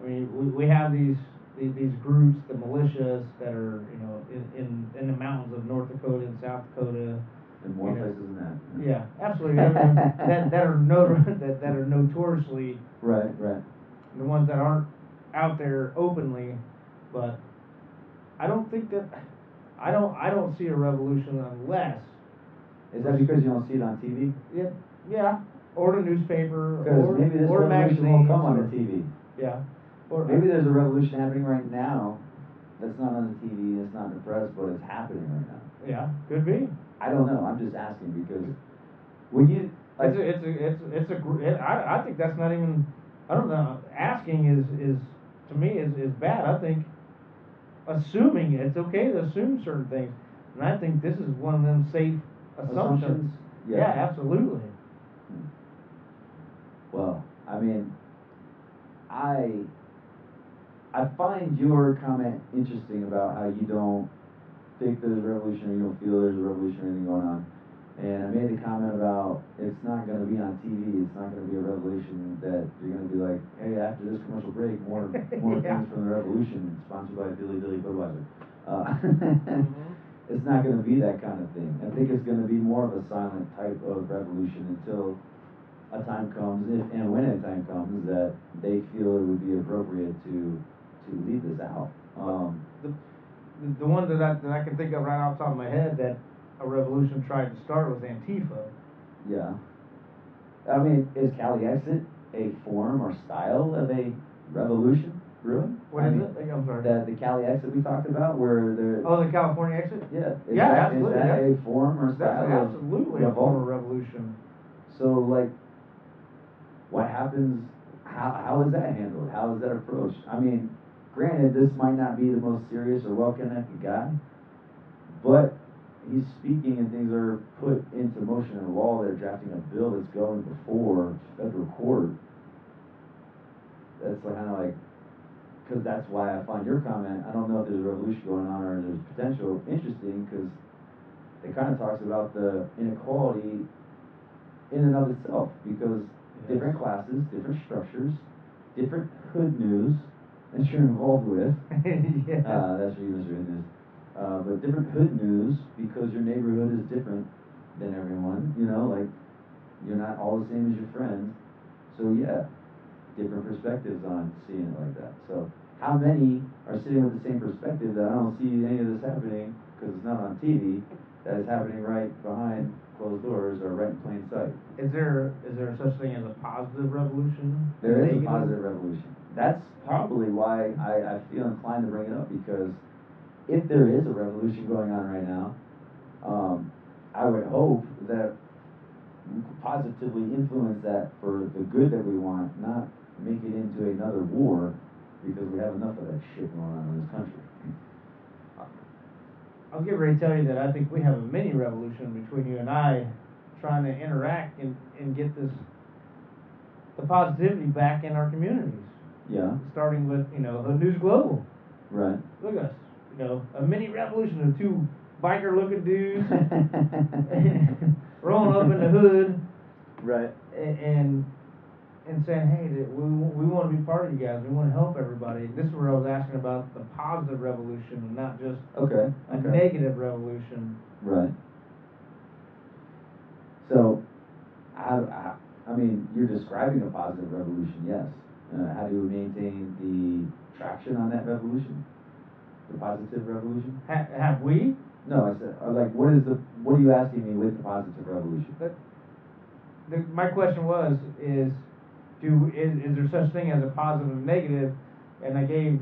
I mean, we have these groups, the militias that are, in the mountains of North Dakota and South Dakota.
And more places than that.
Yeah, absolutely. I mean, that are notoriously
right.
the ones that aren't out there openly, but I don't think that I don't see a revolution unless.
Is that because you don't see it on TV?
Yeah, or the newspaper,
Because maybe this
or
revolution won't come on
or,
the TV.
Yeah, or
Maybe there's a revolution happening right now that's not on the TV, it's not in the press, but it's happening right now.
Yeah, could be.
I don't know. I'm just asking because when you like,
I think that's not even. I don't know. Asking is to me is bad. I think assuming it's okay to assume certain things, and I think this is one of them safe assumptions. Yeah, absolutely.
Well, I mean, I I find your comment interesting about how you don't think there's a revolution or you don't feel there's a revolution or anything going on. And I made the comment about it's not going to be on TV. It's not going to be a revolution that you're going to be like, hey, after this commercial break, more
Yeah.
things from the revolution, sponsored by Billy Budweiser.
Mm-hmm.
It's not going to be that kind of thing. I think it's going to be more of a silent type of revolution until a time comes, if and when a time comes, that they feel it would be appropriate to leave this out.
The one that I can think of right off the top of my head that a revolution tried to start was Antifa.
Yeah. I mean, is Cali Exit a form or style of a revolution brewing?
What is it? I'm sorry.
The Cali Exit we talked about, where they're.
Oh, the California exit?
Yeah.
Absolutely.
Is that a form or style
That's absolutely
of
a form of revolution.
So, like, what happens? How is that handled? How is that approached? I mean, granted, this might not be the most serious or well-connected guy, but he's speaking and things are put into motion in law. They're drafting a bill that's going before federal court. That's kind of like, because that's why I find your comment. I don't know if there's a revolution going on or there's potential interesting because it kind of talks about the inequality in and of itself because different classes, different structures, different hood news that you're involved with. That's what you use hood news. But different hood news because your neighborhood is different than everyone. Like you're not all the same as your friends. So yeah, different perspectives on seeing it like that. So how many are sitting with the same perspective that I don't see any of this happening because it's not on TV, that is happening right behind closed doors or right in plain sight?
Is there such thing as a positive revolution?
There is a positive revolution. That's probably why I feel inclined to bring it up because if there is a revolution going on right now, I would hope that we could positively influence that for the good that we want, not make it into another war because we have enough of that shit going on in this country.
I was getting ready to tell you that I think we have a mini revolution between you and I, trying to interact and get the positivity back in our communities.
Yeah.
Starting with Hood News Global.
Right.
Look at us, a mini revolution of two biker-looking dudes rolling up in the hood.
Right.
And saying, hey, we want to be part of you guys. We want to help everybody. This is where I was asking about the positive revolution and not just a negative revolution.
Right. So, I mean, you're describing a positive revolution, yes. How do you maintain the traction on that revolution? The positive revolution?
Have we?
No, I said, like, what are you asking me with the positive revolution?
My question is there such thing as a positive and negative? And I gave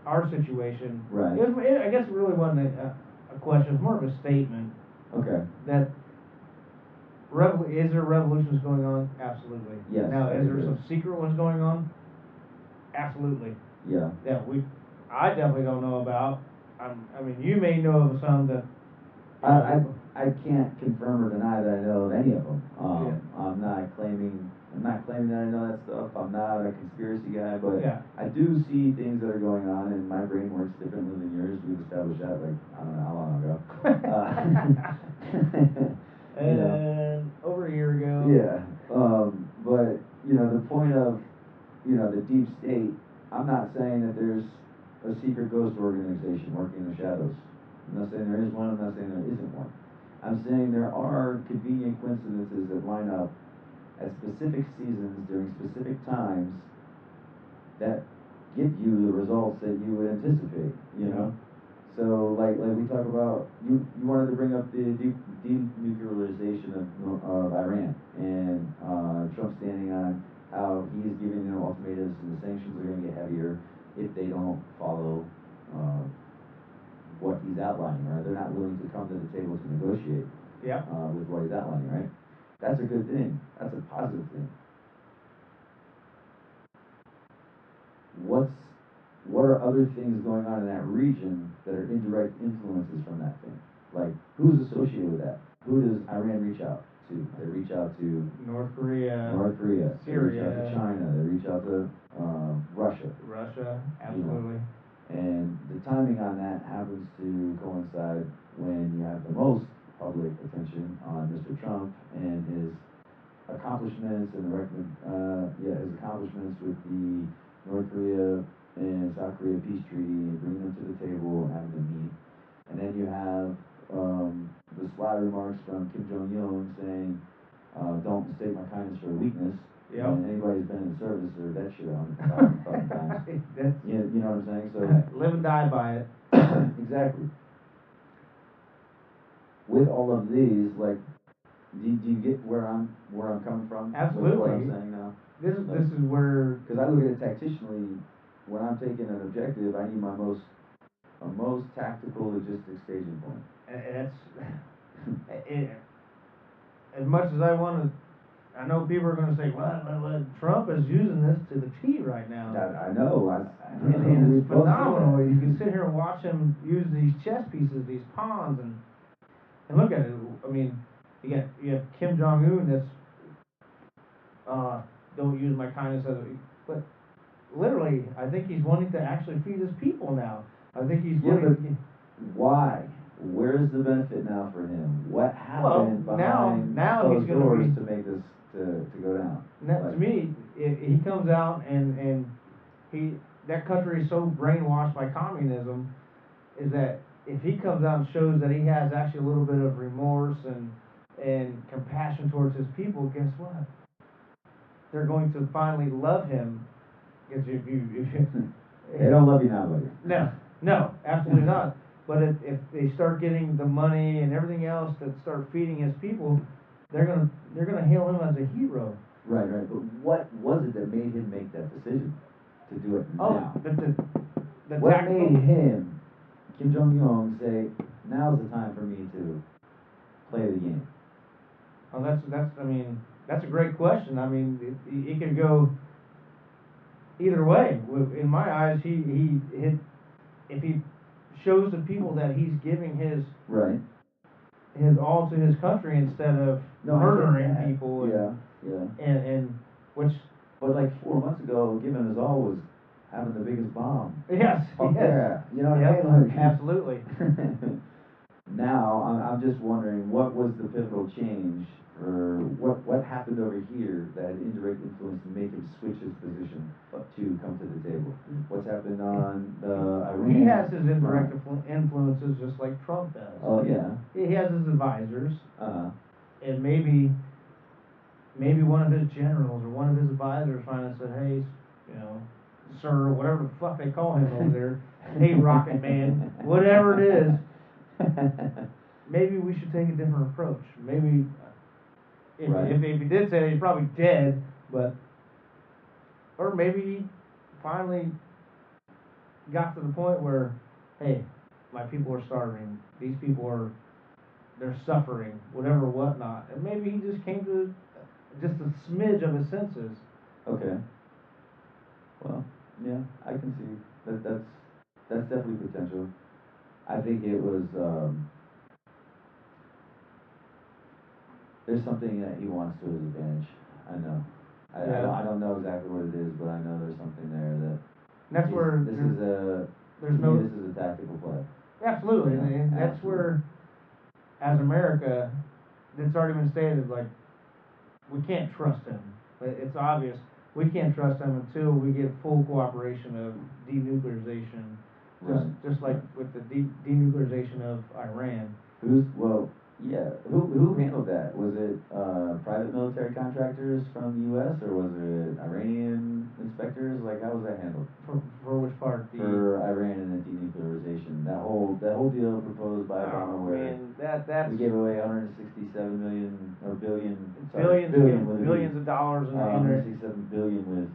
our situation.
Right.
I guess it really wasn't a question. It's more of a statement.
Okay.
That is there revolutions going on? Absolutely.
Yes.
Now, is there some secret ones going on? Absolutely.
Yeah.
Yeah. I definitely don't know about. I mean, you may know of some that.
I can't confirm or deny that I know of any of them. I'm not claiming that I know that stuff. I'm not a conspiracy guy, but I do see things that are going on, and my brain works differently than yours. We've established that, like, I don't know how long ago.
Over a year ago.
Yeah. But the point of the deep state. I'm not saying that there's a secret ghost organization working in the shadows. I'm not saying there is one. I'm not saying there isn't one. I'm saying there are convenient coincidences that line up at specific seasons during specific times that give you the results that you would anticipate, So, like we talk about, you wanted to bring up the denuclearization of Iran, and Trump standing on how he's giving them ultimatums and the sanctions are going to get heavier if they don't follow what he's outlining, right? They're not willing to come to the table to negotiate with what he's outlining, right? That's a good thing. That's a positive thing. What are other things going on in that region that are indirect influences from that thing? Like, who's associated with that? Who does Iran reach out to? They reach out to
North Korea,
Syria. They reach out to China. They reach out to
Russia, absolutely.
And the timing on that happens to coincide when you have the most public attention on Mr. Trump and his accomplishments and his accomplishments with the North Korea and South Korea peace treaty and bringing them to the table and having them meet. And then you have the sly remarks from Kim Jong-un saying, don't mistake my kindness for weakness. Yep. And anybody who's been in the service heard that shit 100,000 fucking times. You know what I'm saying? So
live and die by it.
Exactly. With all of these, like, do you get where I'm coming from?
Absolutely.
With what I'm saying now.
This is where,
because I look at it tactically. When I'm taking an objective, I need my most tactical logistic staging point.
And that's as much as I want to. I know people are going to say, well, Trump is using this to the T right now.
I know.
And it's phenomenal. You can sit here and watch him use these chess pieces, these pawns, and look at it. I mean, you have Kim Jong-un that's don't use my kindness as but literally, I think he's wanting to actually feed his people now. I think he's wanting.
Why? Where's the benefit now for him? What happened behind
now
those
he's
doors to make this to go down?
Now, to me, he comes out and that country is so brainwashed by communism, is that if he comes out and shows that he has actually a little bit of remorse and compassion towards his people, guess what? They're going to finally love him. Because if
they don't love you now, buddy.
No, absolutely not. But if they start getting the money and everything else that start feeding his people, they're gonna hail him as a hero.
Right. But what was it that made him make that decision to do it now?
The
what made him Kim Jong Un say, now's the time for me to play the game?
Oh, that's I mean that's a great question. I mean it could go either way. In my eyes, he hit if he shows the people that he's giving
Right.
his all to his country instead of
No, I get
murdering
that.
people
Yeah, yeah.
and which
But like 4 months ago, giving his all was having the biggest bomb.
yes
Fuck
yes
yeah. You know what
yep
I mean? Like,
absolutely
now I'm just wondering what was the pivotal change, or what happened over here that had indirect influence to make him switch his position to come to the table. What's happened on the Iran
he has his indirect
front?
influences just like Trump does.
Oh yeah.
He has his advisors
Uh-huh.
and maybe one of his generals or one of his advisors finally said, hey, you know, sir, whatever the fuck they call him over there, hey, Rocket Man, whatever it is, maybe we should take a different approach. Maybe
Right.
if he did say that, he's probably dead, but or maybe he finally got to the point where, hey, my people are starving. These people are they're suffering, whatever, whatnot, and maybe he just came to just a smidge of his senses.
Okay. Well, yeah, I can see that's definitely potential. I think it was there's something that he wants to his advantage. I know.
Yeah,
I don't know exactly what it is, but I know there's something there that
and that's
he's,
where
this is a
there's
to me
no
this is a tactical play.
absolutely,
You know,
and that's
absolutely.
where as America, it's already been stated like we can't trust him. It's obvious we can't trust him until we get full cooperation of denuclearization,
Right.
just like
Right.
with the denuclearization of Iran.
Well, yeah. Who handled that? Was it private military contractors from the U.S. or was it Iranian inspectors? Like, how was that handled?
For which part?
For Iran and the denuclearization, that whole deal proposed by Obama,
Oh
where
man, that's
we gave away 167 million or billion, sorry,
billions
billion with a B,
billions of dollars in there.
167 billion with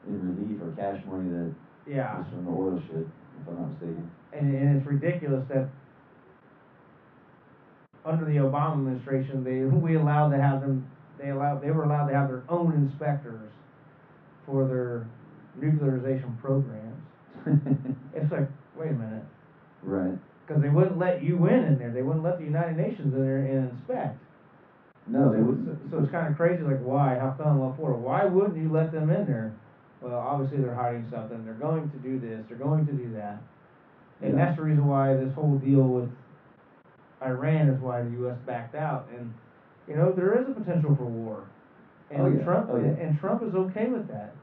in relief or cash money that
Yeah,
was from the oil shit, if I'm not mistaken.
and it's ridiculous that under the Obama administration, we allowed to have them. They were allowed to have their own inspectors for their nuclearization programs. It's like, wait a minute,
Right.
because they wouldn't let UN in there. They wouldn't let the United Nations in there and inspect.
No, they wouldn't.
So it's kind of crazy. Like, why? How come? What for? Why wouldn't you let them in there? Well, obviously they're hiding something. They're going to do this. They're going to do that. And
Yeah.
that's the reason why this whole deal with Iran is why the U.S. backed out. And you know there is a potential for war,
Oh
and
yeah.
Trump
Oh yeah.
and Trump is okay with that,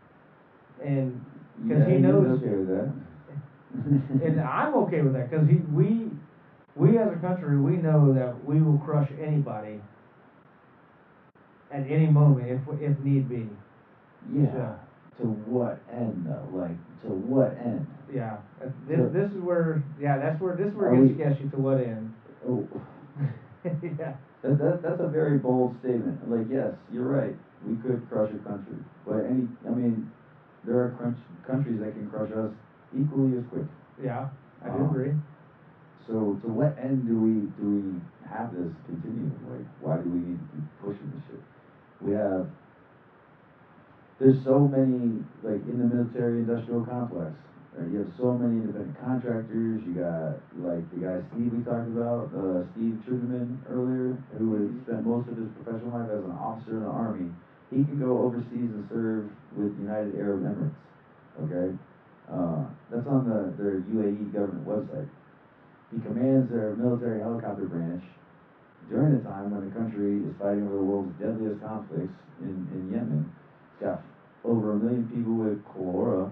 and because
Yeah,
he
he is
knows,
okay with that.
and I'm okay with that because we as a country we know that we will crush anybody at any moment if need be.
Yeah.
So,
To what end though? Like, to what end?
yeah,
To,
this is where this is where
are
it
we?
gets sketchy to what end.
Oh,
Yeah,
that's a very bold statement. Like, yes, you're right. We could crush a country, but I mean, there are countries that can crush us equally as quick.
yeah, I do
Um,
agree.
so to what end do we have this continue? Like, why do we need to keep pushing this shit? We have there's so many, like, in the military industrial complex. Right? You have so many independent contractors. You got like the guy Steve we talked about, Steve Trudeman earlier, who has spent most of his professional life as an officer in the army. He can go overseas and serve with United Arab Emirates. Okay, that's on their UAE government website. He commands their military helicopter branch during the time when the country is fighting over the world's deadliest conflicts in Yemen. It's got over 1 million people with cholera,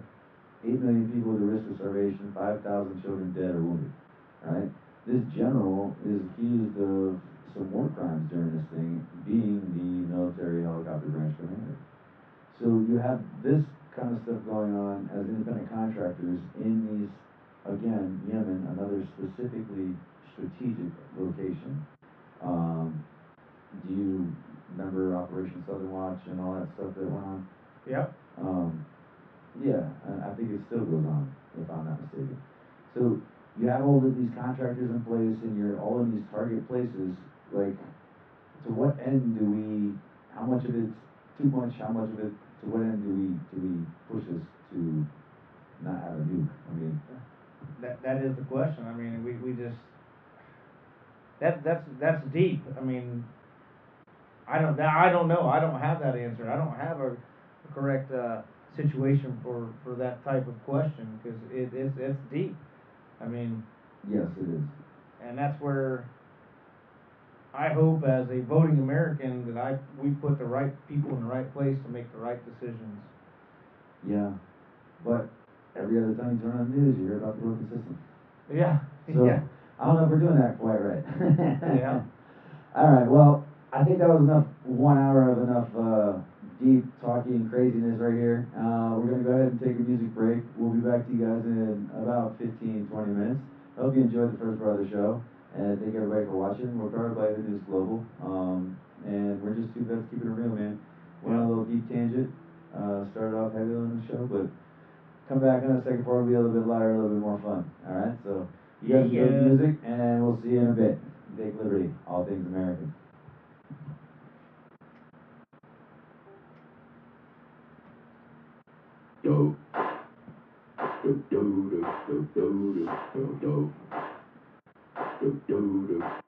8 million people with the risk of starvation, 5,000 children dead or wounded. Right? This general is accused of some war crimes during this thing, being the military helicopter branch commander. So you have this kind of stuff going on as independent contractors in these, again, Yemen, another specifically strategic location. Um, do you remember Operation Southern Watch and all that stuff that went on?
Yep.
Yeah, I think it still goes on, if I'm not mistaken. So you got all of these contractors in place and you're all in these target places, like, to what end do we, how much of it's too much, how much of it, to what end do we push us to not have a nuke? I mean,
That is the question. I mean, we just that's deep. I mean, I don't know. I don't have that answer. I don't have a correct situation for that type of question because it's deep. I mean,
yes, it is.
and that's where I hope as a voting American that we put the right people in the right place to make the right decisions.
Yeah, but every other time you turn on the news, you hear about the broken system.
Yeah.
So,
Yeah.
I don't know if we're doing that quite right.
Yeah.
All right, well, I think that was enough, 1 hour of enough deep talking craziness right here. We're going to go ahead and take a music break. We'll be back to you guys in about 15, 20 minutes. I hope you enjoyed the first part of the show, and thank everybody for watching. We're powered by the News Global, and we're just two vets keeping it real, man. Went on a little deep tangent, started off heavy on the show, but come back on the second part, will be a little bit lighter, a little bit more fun. All right, so you guys enjoy the
Yeah.
music, and we'll see you in a bit. Take liberty, all things American. Yo. Do do do do do do do do do do do.